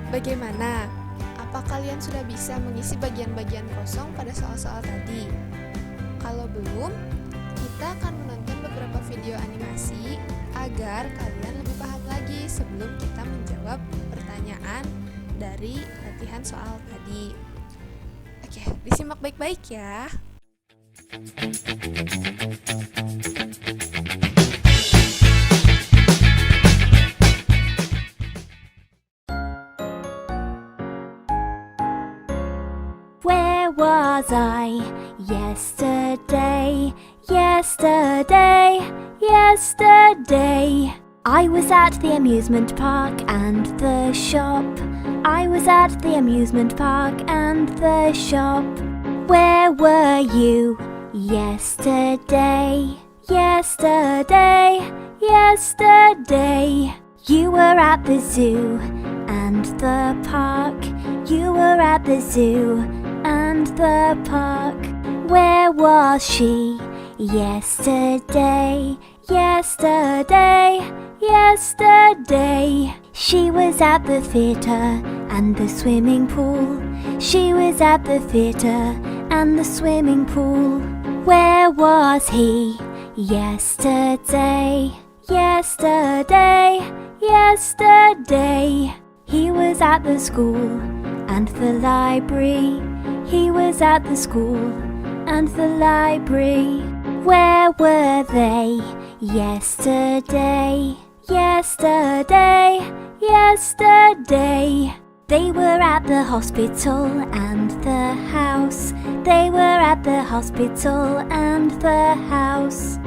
Bagaimana? Apa kalian sudah bisa mengisi bagian-bagian kosong pada soal-soal tadi? Kalau belum, kita akan menonton beberapa video animasi agar kalian lebih paham lagi sebelum kita menjawab pertanyaan dari latihan soal tadi. Oke, disimak baik-baik ya. Where was I yesterday? Yesterday, yesterday. I was at the amusement park and the shop. I was at the amusement park and the shop. Where were you yesterday? Yesterday, yesterday. You were at the zoo and the park. You were at the zoo and the park. Where was she yesterday? Yesterday, yesterday. She was at the theatre and the swimming pool. She was at the theatre and the swimming pool. Where was he yesterday? Yesterday, yesterday. He was at the school and the library. He was at the school and the library. Where were they yesterday? Yesterday, yesterday. They were at the hospital and the house. They were at the hospital and the house.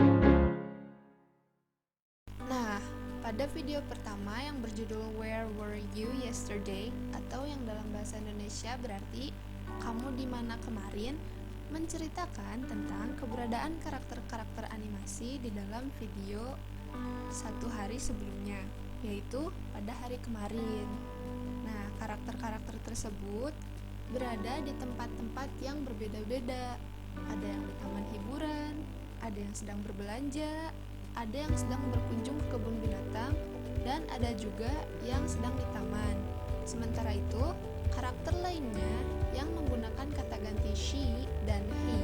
Nah, pada video pertama yang berjudul Where Were You Yesterday, atau yang dalam bahasa Indonesia berarti Kamu di Mana Kemarin, menceritakan tentang keberadaan karakter-karakter animasi di dalam video satu hari sebelumnya, yaitu pada hari kemarin. karakter-karakter tersebut berada di tempat-tempat yang berbeda-beda. Ada yang di taman hiburan, ada yang sedang berbelanja, ada yang sedang berkunjung ke kebun binatang, dan ada juga yang sedang di taman. Sementara itu, karakter lainnya yang menggunakan kata ganti she dan he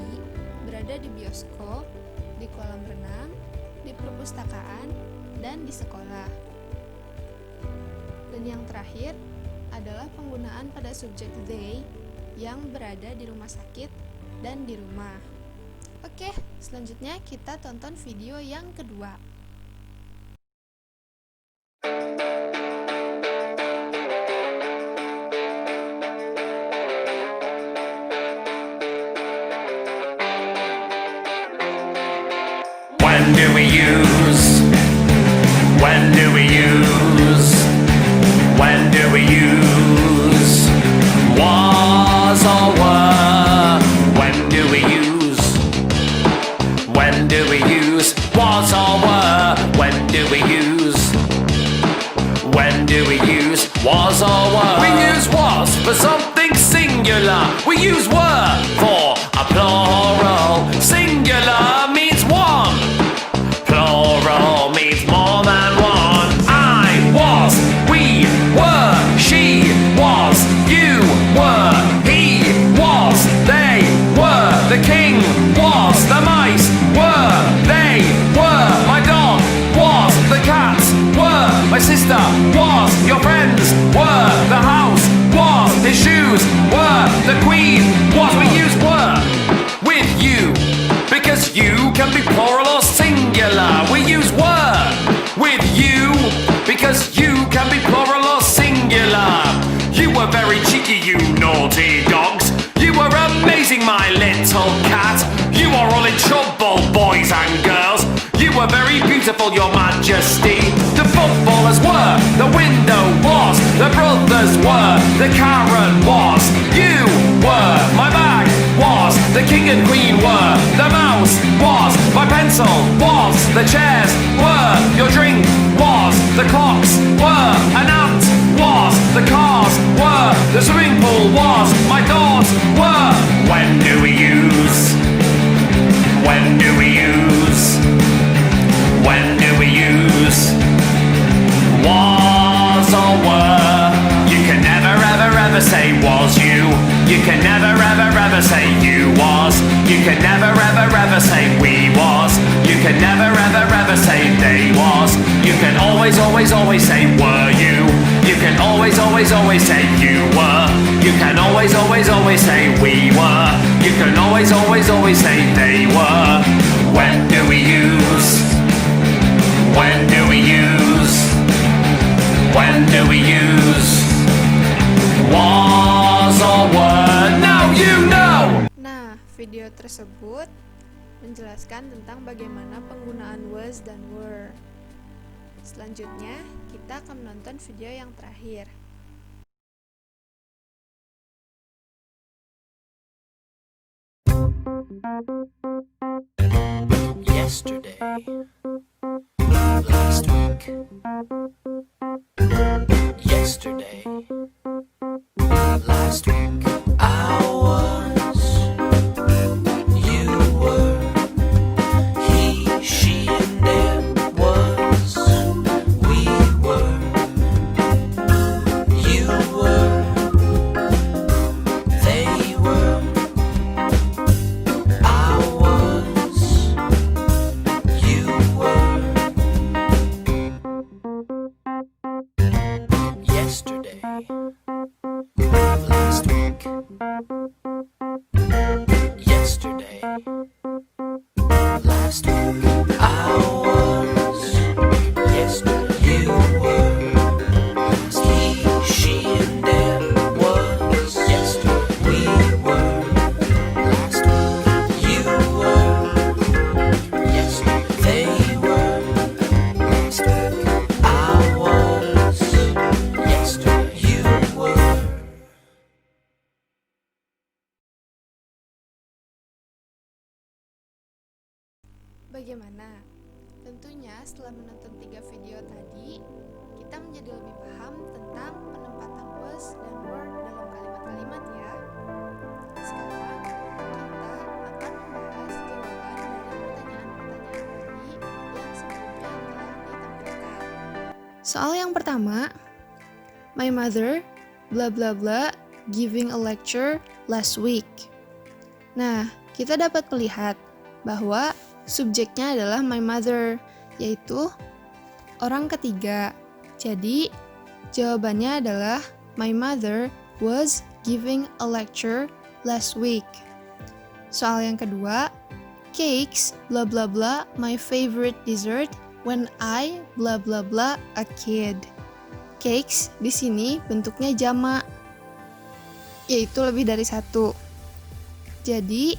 berada di bioskop, di kolam renang, di perpustakaan, dan di sekolah. Dan yang terakhir adalah penggunaan pada subjek they yang berada di rumah sakit dan di rumah. Oke, selanjutnya kita tonton video yang kedua. When do we use? When do we use? When do we use? Was or were? When do we use? When do we use? Was or were? When do we use? When do we use? Was or were? We use was for something singular. We use were for a plural. Singular means one. Plural means more than one. I was, we were, she was, you were, he was, they were, the king was, the mice were, they were, my dog was, the cats were, my sister was, your friends were, the house was, his shoes were, the queen was. We use were with you because you can be plural or singular. We use were with you because you can be plural or singular. You were very cheeky, you naughty dogs. You were amazing, my little cat. You are all in trouble, boys and girls. You were very beautiful, your majesty. The footballers were, the window was, the brothers were, the Karen was. You were, my bag was, the king and queen were, the mouse was, my pencil was, the chairs were, your drink was, the clocks were, an ant was, the cars were, the swimming pool was, my doors were. When do we use? When do we use? When do we use? Was or were? You can never ever ever say was you. You can never ever ever say you was. You can never ever ever say we was. You can never ever ever say they was. You can always always always say were you. You can always always always say you were. You can always always always say we were. You can always always always say they were. When do we use? When do we use? When do we use? Was or were? Now you know! Nah, video tersebut menjelaskan tentang bagaimana penggunaan was dan were. Selanjutnya, kita akan menonton video yang terakhir. Yesterday, last week, yesterday, last week, I was, you were, he, she, and it was, we were, you were, they were, I was, you were. Yesterday, last week, yesterday, last week, I was, yesterday, you were, he, she, and it was, yesterday, we were, last week, you were, yesterday, they were, last week, I was, yesterday, you were. Bagaimana? Tentunya setelah menonton 3 video tadi, kita menjadi lebih paham tentang penempatan was dan were dalam kalimat-kalimat ya. Sekarang kita akan membahas jawaban dari pertanyaan-pertanyaan tadi yang sebelumnya telah ditampilkan. Soal yang pertama, my mother blah blah blah giving a lecture last week. Nah, kita dapat melihat bahwa subjeknya adalah my mother, yaitu orang ketiga. Jadi, jawabannya adalah my mother was giving a lecture last week. Soal yang kedua, cakes blah blah blah my favorite dessert when I blah blah blah a kid. Cakes di sini bentuknya jamak, yaitu lebih dari satu. Jadi,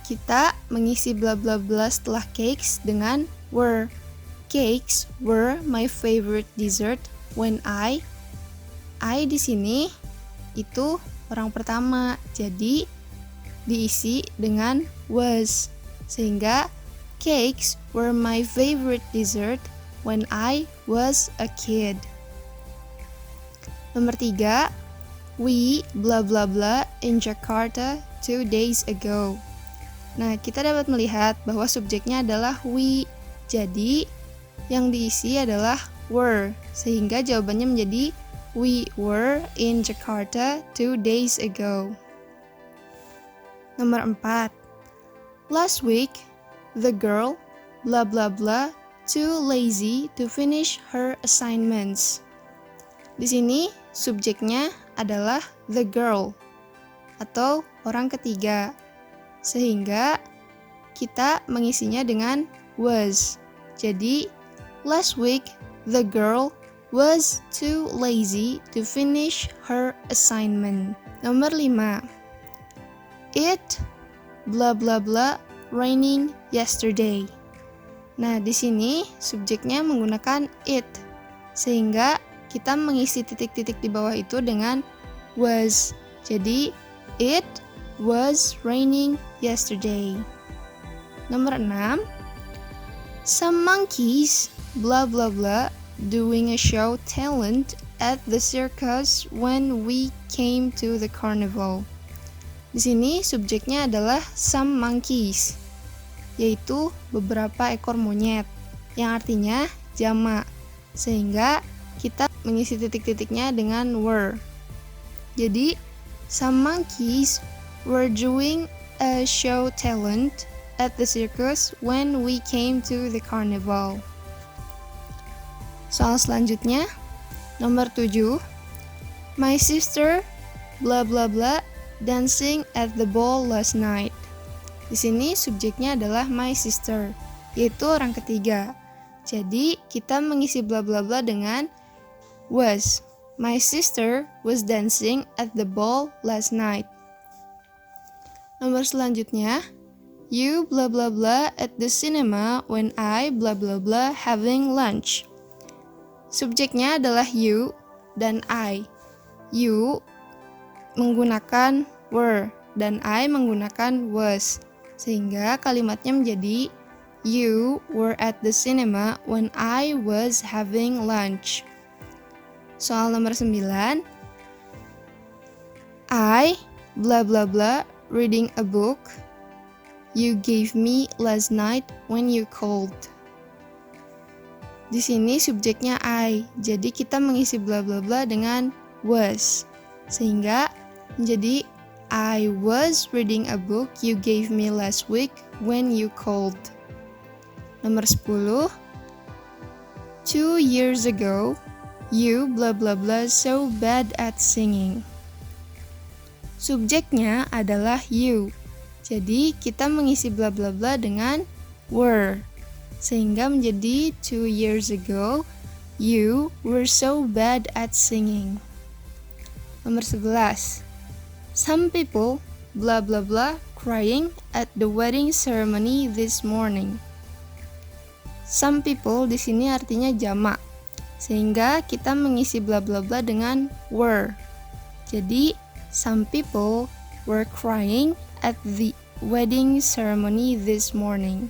kita mengisi bla bla bla setelah cakes dengan were. Cakes were my favorite dessert when I di sini itu orang pertama. Jadi diisi dengan was. Sehingga cakes were my favorite dessert when I was a kid. Nomor 3, we bla bla bla in Jakarta 2 days ago. Nah, kita dapat melihat bahwa subjeknya adalah we. Jadi, yang diisi adalah were. Sehingga jawabannya menjadi we were in Jakarta 2 days ago. Nomor 4. Last week, the girl blah blah blah too lazy to finish her assignments. Di sini, subjeknya adalah the girl atau orang ketiga. Sehingga kita mengisinya dengan was. Jadi, last week the girl was too lazy to finish her assignment. Nomor 5. It blah blah blah raining yesterday. Nah, di sini subjeknya menggunakan it. Sehingga kita mengisi titik-titik di bawah itu dengan was. Jadi, it was raining yesterday. Nomor 6. Some monkeys blah blah blah doing a show talent at the circus when we came to the carnival. Di sini subjeknya adalah some monkeys, yaitu beberapa ekor monyet, yang artinya jamak. Sehingga kita mengisi titik-titiknya dengan were. Jadi, some monkeys were doing a show talent at the circus when we came to the carnival. Soal selanjutnya, nomor 7. My sister blah blah blah dancing at the ball last night. Di sini subjeknya adalah my sister, yaitu orang ketiga. Jadi, kita mengisi blah blah blah dengan was. My sister was dancing at the ball last night. Nomor selanjutnya, you blah blah blah at the cinema when I blah blah blah having lunch. Subjeknya adalah you dan I. You menggunakan were dan I menggunakan was. Sehingga kalimatnya menjadi you were at the cinema when I was having lunch. Soal nomor 9. I blah blah blah reading a book you gave me last night when you called. Di sini subjeknya I, jadi kita mengisi bla bla bla dengan was. Sehingga menjadi I was reading a book you gave me last week when you called. Nomor 10. 2 years ago, you blah blah blah so bad at singing. Subjeknya adalah you. Jadi kita mengisi bla bla bla dengan were. Sehingga menjadi 2 years ago, you were so bad at singing. Nomor 11. Some people blah blah blah crying at the wedding ceremony this morning. Some people di sini artinya jamak. Sehingga kita mengisi bla bla bla dengan were. Jadi some people were crying at the wedding ceremony this morning.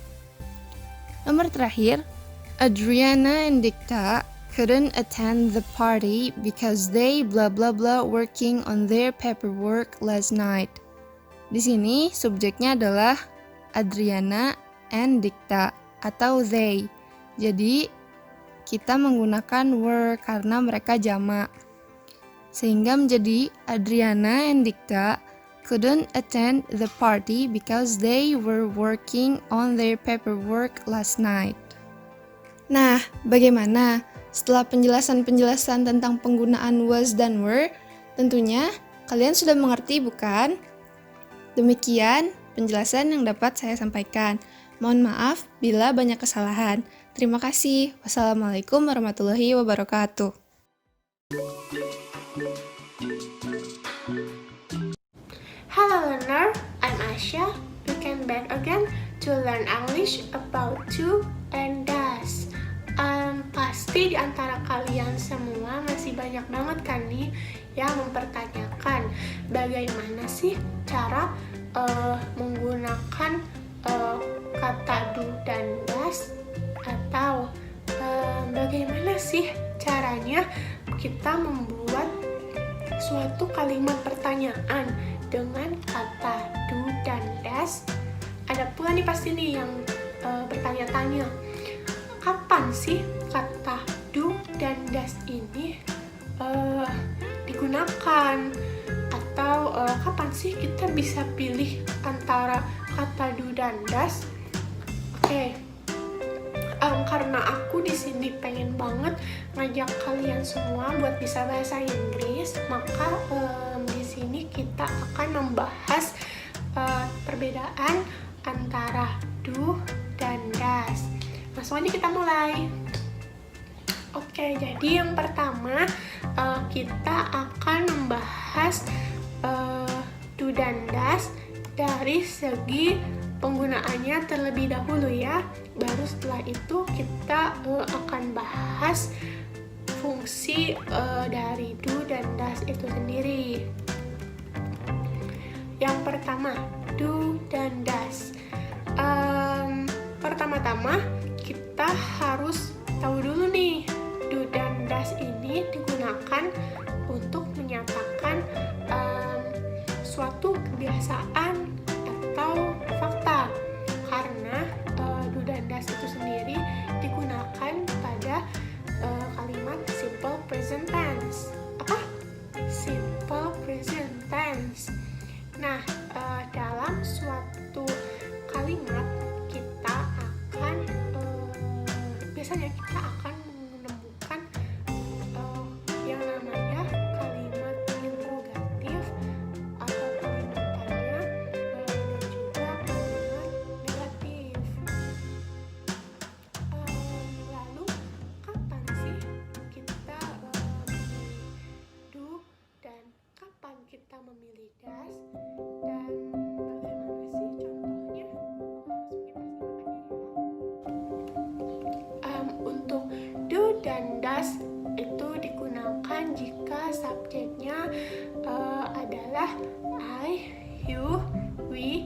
Nomor terakhir, Adriana and Dikta couldn't attend the party because they blah blah blah working on their paperwork last night. Di sini subjeknya adalah Adriana and Dikta atau they. Jadi kita menggunakan were karena mereka jamak. Sehingga menjadi Adriana and Dikta couldn't attend the party because they were working on their paperwork last night. Nah, bagaimana? Setelah penjelasan-penjelasan tentang penggunaan was dan were, tentunya kalian sudah mengerti bukan? Demikian penjelasan yang dapat saya sampaikan. Mohon maaf bila banyak kesalahan. Terima kasih. Wassalamualaikum warahmatullahi wabarakatuh. Hello learner, I'm Asya. We came back again to learn English about to and does. Pasti di antara kalian semua masih banyak banget kan nih yang mempertanyakan bagaimana sih cara menggunakan kata do dan does, atau bagaimana sih caranya kita membuat suatu kalimat pertanyaan dengan kata do dan does. Ada pula nih pasti nih yang bertanya-tanya, kapan sih kata do dan does ini digunakan? Atau kapan sih kita bisa pilih antara kata do dan does? Oke. Karena aku di sini pengen banget ngajak kalian semua buat bisa bahasa Inggris, maka di sini kita akan membahas perbedaan antara do dan does. Langsung aja kita mulai. Oke, jadi yang pertama kita akan membahas do dan does dari segi penggunaannya terlebih dahulu ya. Baru setelah itu kita akan bahas fungsi dari do dan does itu sendiri. Yang pertama, do dan does. Pertama-tama kita harus tahu dulu nih, do dan does ini digunakan untuk menyatakan suatu kebiasaan atau fakta. Karena do dan does itu sendiri digunakan pada kalimat simple present tense. Apa? Simple present tense. Nah, dalam suatu kalimat kita akan biasanya kita akan menemukan yang namanya kalimat interrogatif atau kalimat tanya dan juga kalimat negatif. Lalu kapan sih kita memilih do dan kapan kita memilih does, dan bagaimana sih contohnya? Langsung kita simak aja ya. Untuk do dan does itu digunakan jika subjeknya adalah I, you, we,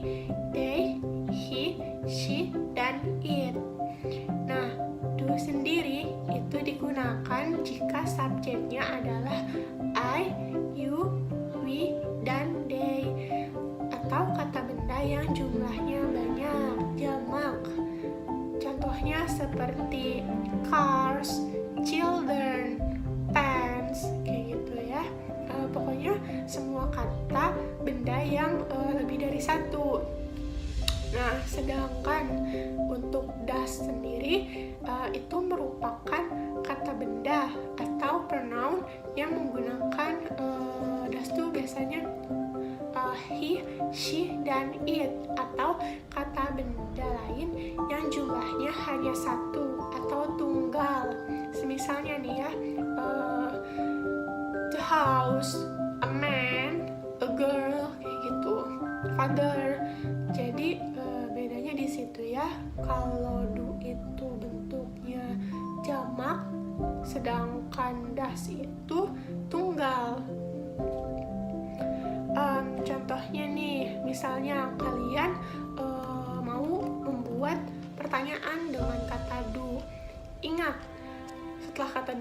they, he, she, dan it. Nah, do sendiri itu digunakan jika subjeknya adalah I, you, we, dan they, atau kata benda yang jumlahnya banyak, jamak. Contohnya seperti cars, children, pants, kayak gitu ya. Pokoknya semua kata benda yang lebih dari satu. Nah, sedangkan untuk does sendiri itu merupakan kata benda atau pronoun yang menggunakan does itu biasanya he, she, dan it, atau kata benda lain yang jumlahnya hanya satu atau tunggal. Misalnya nih ya, the house, a man, a girl, kayak gitu, father. Jadi bedanya di situ ya. Kalau do itu bentuknya jamak, sedangkan does itu tunggal. Contohnya nih, misalnya kalian mau membuat pertanyaan dengan kata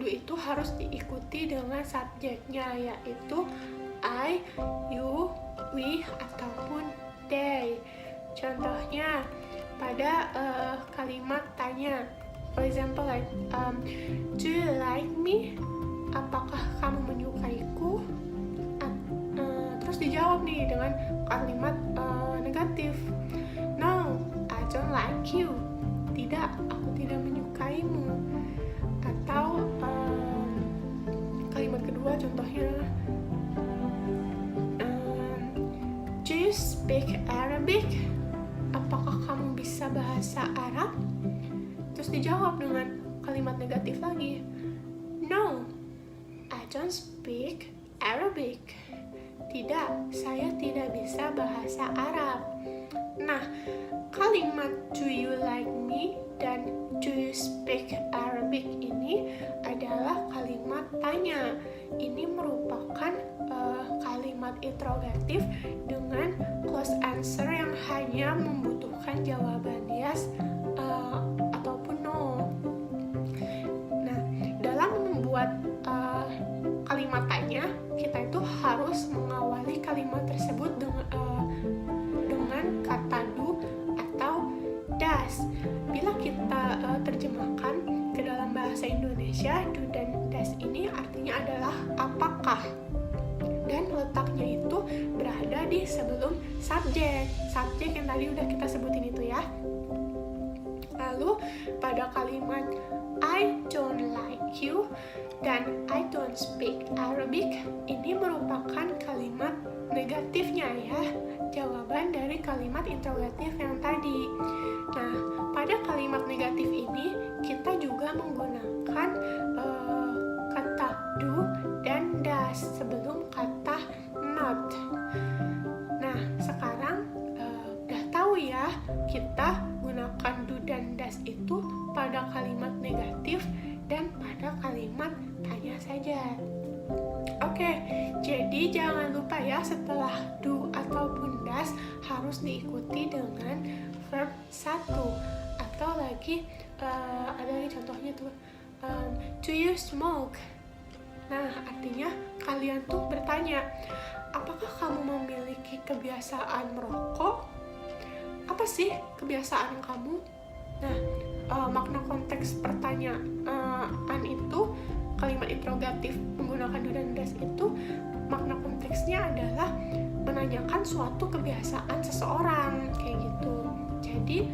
do itu harus diikuti dengan subjeknya, yaitu I, you, we, ataupun they. Contohnya pada kalimat tanya, for example like do you like me? Apakah kamu menyukaiku? Terus dijawab nih dengan kalimat negatif. No, I don't like you. Tidak, aku tidak menyukaimu. Atau kalimat kedua contohnya, do you speak Arabic? Apakah kamu bisa bahasa Arab? Terus dijawab dengan kalimat negatif lagi. No, I don't speak Arabic. Tidak, saya tidak bisa bahasa Arab. Nah, kalimat do you like me dan do you speak Arabic ini adalah kalimat tanya. Ini merupakan kalimat interrogatif dengan close answer yang hanya membutuhkan jawaban yes ataupun no. Nah, dalam membuat kalimat tanya, kita itu harus mengawali kalimat tersebut dengan kata do atau das. Bila kita terjemahkan ke dalam bahasa Indonesia, do dan das ini artinya adalah apakah, dan letaknya itu berada di sebelum subjek yang tadi udah kita sebutin itu ya. Lalu pada kalimat I don't like you dan I don't speak Arabic, ini merupakan kalimat negatifnya ya, jawaban dari kalimat interrogatif yang tadi. Nah, pada kalimat negatif ini kita juga menggunakan kata do dan das sebelum kata not. Nah, sekarang udah tahu ya, kita gunakan do dan das itu pada kalimat negatif dan pada kalimat tanya saja. Oke, jadi jangan lupa ya, setelah do ataupun das harus diikuti dengan verb 1. Atau lagi ada lagi contohnya tuh, do you smoke? Nah, artinya kalian tuh bertanya, apakah kamu memiliki kebiasaan merokok? Apa sih kebiasaan kamu? Nah, makna konteks pertanyaan itu, kalimat interrogatif menggunakan do dan das itu, makna konteksnya adalah menanyakan suatu kebiasaan seseorang, kayak gitu. Jadi,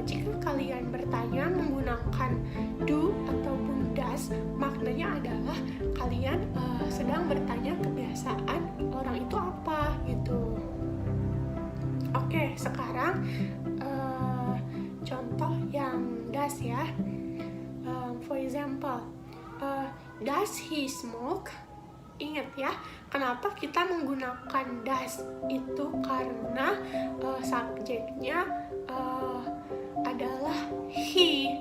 jika kalian bertanya menggunakan do ataupun das, maknanya adalah kalian sedang bertanya kebiasaan orang itu apa, gitu. Oke, sekarang contoh yang das ya. For example, does he smoke? Ingat ya, kenapa kita menggunakan does itu? Karena subjeknya adalah he,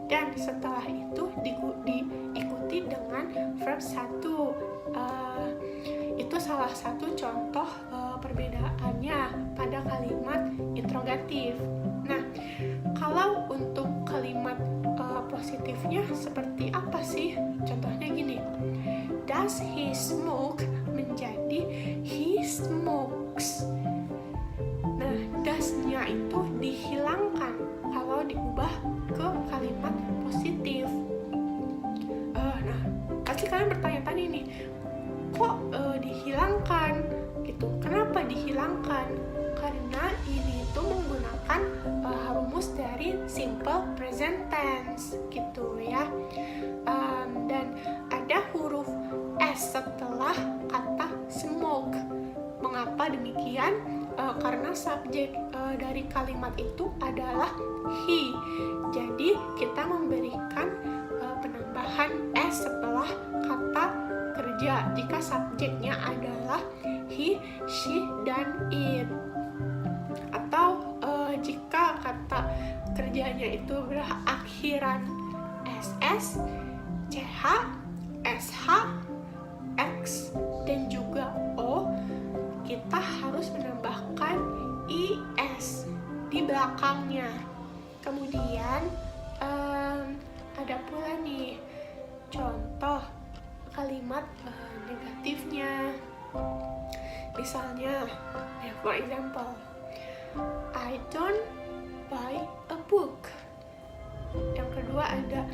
dan setelah itu diikuti dengan verb 1. Itu salah satu contoh perbedaannya pada kalimat interrogatif. Nah, kalau untuk kalimat positifnya seperti apa sih? Contohnya gini, does he smoke menjadi he smokes. Nah, does-nya itu dihilangkan kalau diubah ke kalimat positif. Nah, pasti kalian bertanya-tanya nih, kok dihilangkan gitu? Kenapa dihilangkan? Karena ini itu menggunakan rumus dari simple present tense gitu ya. Dan ada huruf S setelah kata smoke. Mengapa demikian? Karena subjek dari kalimat itu adalah he. Jadi kita memberikan penambahan S setelah kata kerja jika subjeknya adalah he, she, dan it. Atau jika kata kerjanya itu berakhiran SS, CH, SH, X, dan juga O, kita harus menambahkan IS di belakangnya. Kemudian ada pula nih, contoh kalimat negatifnya. Misalnya, for example, I don't buy a book. Yang kedua ada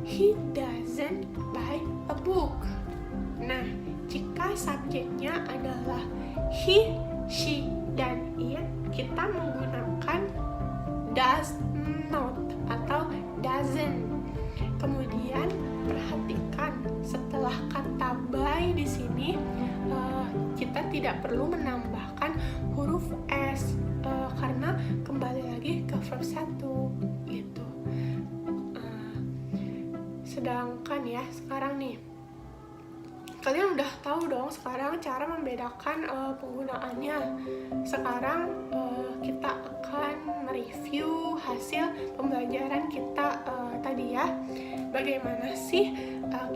he doesn't buy a book. Nah, jika subjeknya adalah he, she, dan it, kita menggunakan does not atau doesn't. Kemudian perhatikan setelah kata buy di sini kita tidak perlu menambahkan huruf s karena kembali lagi ke verb 1 gitu. Sedangkan ya sekarang nih kalian udah tahu dong sekarang cara membedakan penggunaannya. Sekarang kita akan mereview hasil pembelajaran kita tadi ya. Bagaimana sih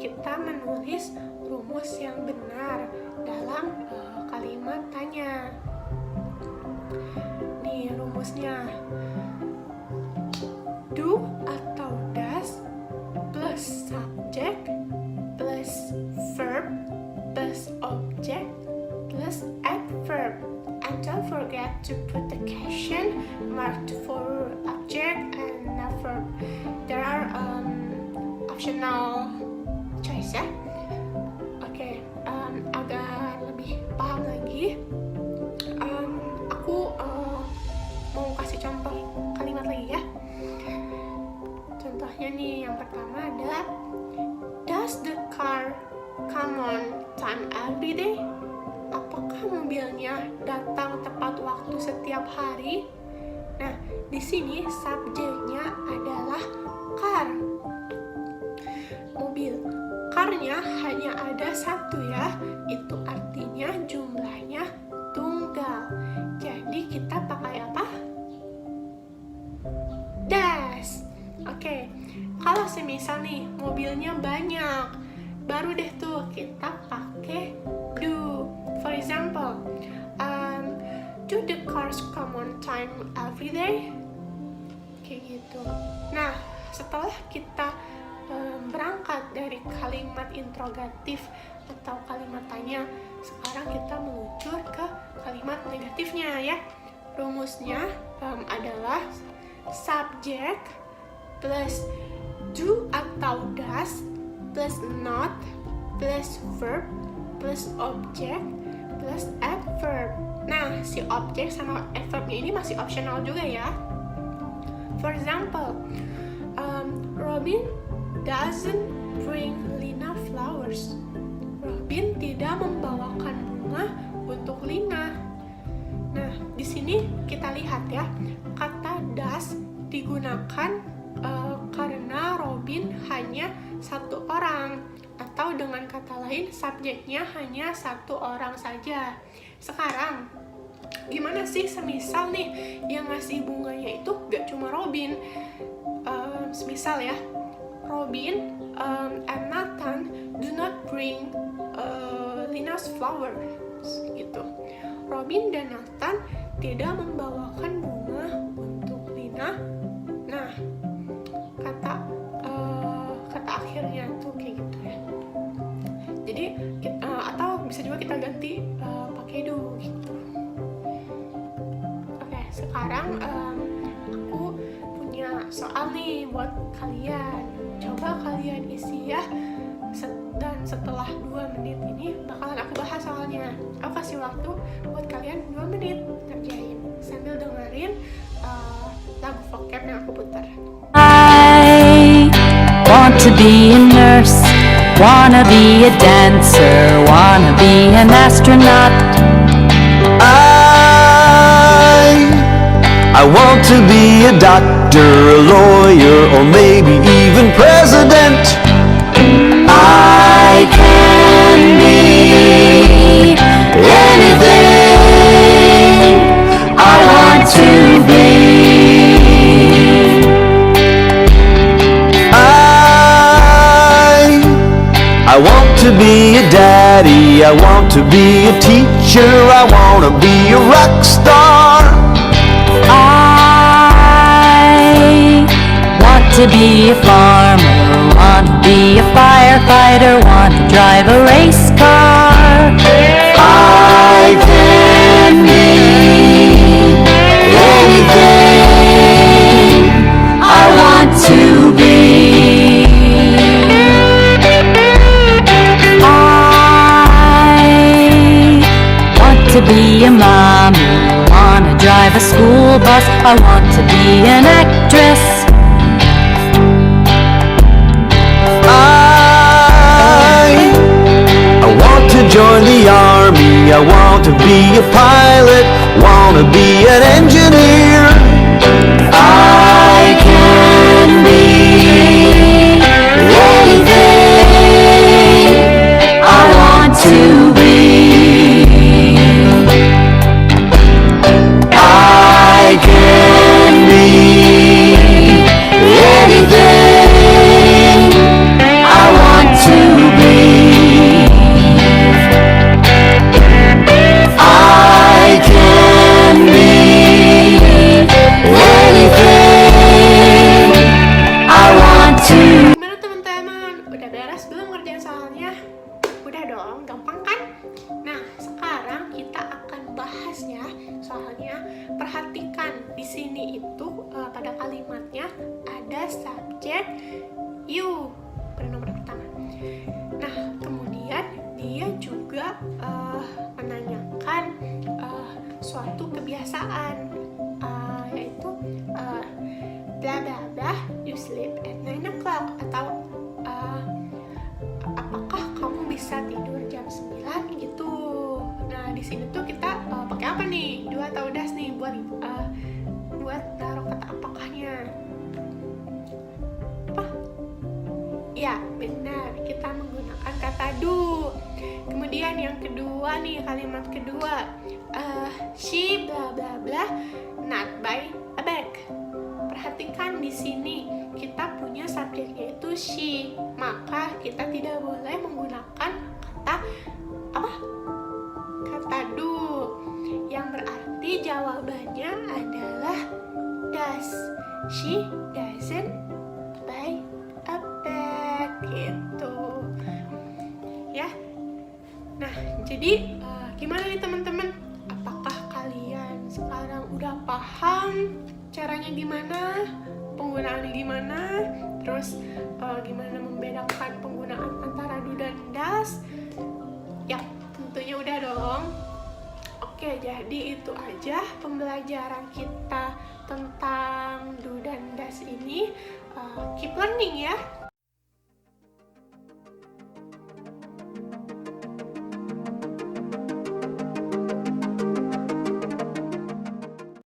kita menulis rumus yang benar dalam kalimat tanya. Nih rumusnya. Do atau does plus subject plus verb plus object plus adverb. And don't forget to put the question marked for object and verb. There are optional choice ya. Oke, agar lebih paham lagi, aku mau kasih contoh kalimat lagi ya. Contohnya nih, yang pertama adalah does the car come on time every day? Apakah mobilnya datang tepat waktu setiap hari? Nah, di sini subjeknya adalah car. Mobil. Car-nya hanya ada satu ya. Itu artinya jumlahnya tunggal. Jadi kita pakai apa? Does. Oke. Kalau semisal nih mobilnya banyak, baru deh tuh kita pakai do. For example, do the cars come on time every day? Kayak gitu. Nah, setelah kita berangkat dari kalimat interrogatif atau kalimat tanya, sekarang kita meluncur ke kalimat negatifnya ya. Rumusnya adalah subject plus do atau does plus not plus verb plus object plus adverb. Nah, si objek sama adverbnya ini masih optional juga ya. For example, Robin doesn't bring Lina flowers. Robin tidak membawakan bunga untuk Lina. Nah, di sini kita lihat ya, kata does digunakan karena Robin hanya satu orang, atau dengan kata lain subjeknya hanya satu orang saja. Sekarang gimana sih semisal nih yang ngasih bunganya itu gak cuma Robin? Semisal ya, Robin and Nathan do not bring Lina's flowers gitu. Robin dan Nathan tidak membawakan bunga untuk Lina. Nah, kata akhirnya tuh kayak gitu ya. Jadi atau bisa juga kita ganti pakai do gitu. Oke, sekarang aku punya soal nih buat kalian. Coba kalian isi ya. Dan setelah 2 menit ini bakalan aku bahas soalnya. Aku kasih waktu buat kalian 2 menit ngerjain sambil dengerin lagu vocab yang aku putar. I want to be a nurse, wanna be a dancer, wanna be an astronaut. I want to be a doctor, a lawyer, or maybe even president. I can be anything I want to be. I want to be a daddy, I want to be a teacher, I want to be a rock star. I want to be a farmer, want to be a firefighter. rider, wanna drive a race car. I can be anything I want to be. To be a mommy, wanna drive a school bus. I want to be an actress. I want to join the army. I want to be a pilot. Wanna be an engineer. I can be anything I want to be. I can be anything I want to be. I can be anything I want to. Gimana teman-teman? Udah beres belum ngerjain soalnya? Udah dong, gampang kan? Nah, sekarang kita akan bahas ya. Soalnya perhatikan di sini itu pada kalimatnya ada subjek you, pronomen pertama. Nah, kemudian dia juga menanyakan suatu kebiasaan, yaitu bla bla bla, you sleep at 9 o'clock, atau apakah kamu bisa tidur jam 9 gitu. Nah, di sini tuh kita pakai apa nih? Do atau does nih buat taruh kata apakahnya. Apa? Ya, benar. Kita menggunakan kata do. Kemudian yang kedua nih, kalimat kedua. She bla bla bla not by a bag. Perhatikan di sini kita punya subjeknya itu she, maka kita tidak boleh menggunakan kata apa? Kata do, yang berarti jawabannya adalah does. She doesn't buy a bag gitu ya. Nah, jadi gimana nih teman-teman? Apakah kalian sekarang udah paham caranya gimana, penggunaannya gimana, terus gimana membedakan penggunaan antara do dan does? Ya, tentunya udah dong. Oke, jadi itu aja pembelajaran kita tentang do dan does ini. Keep learning ya.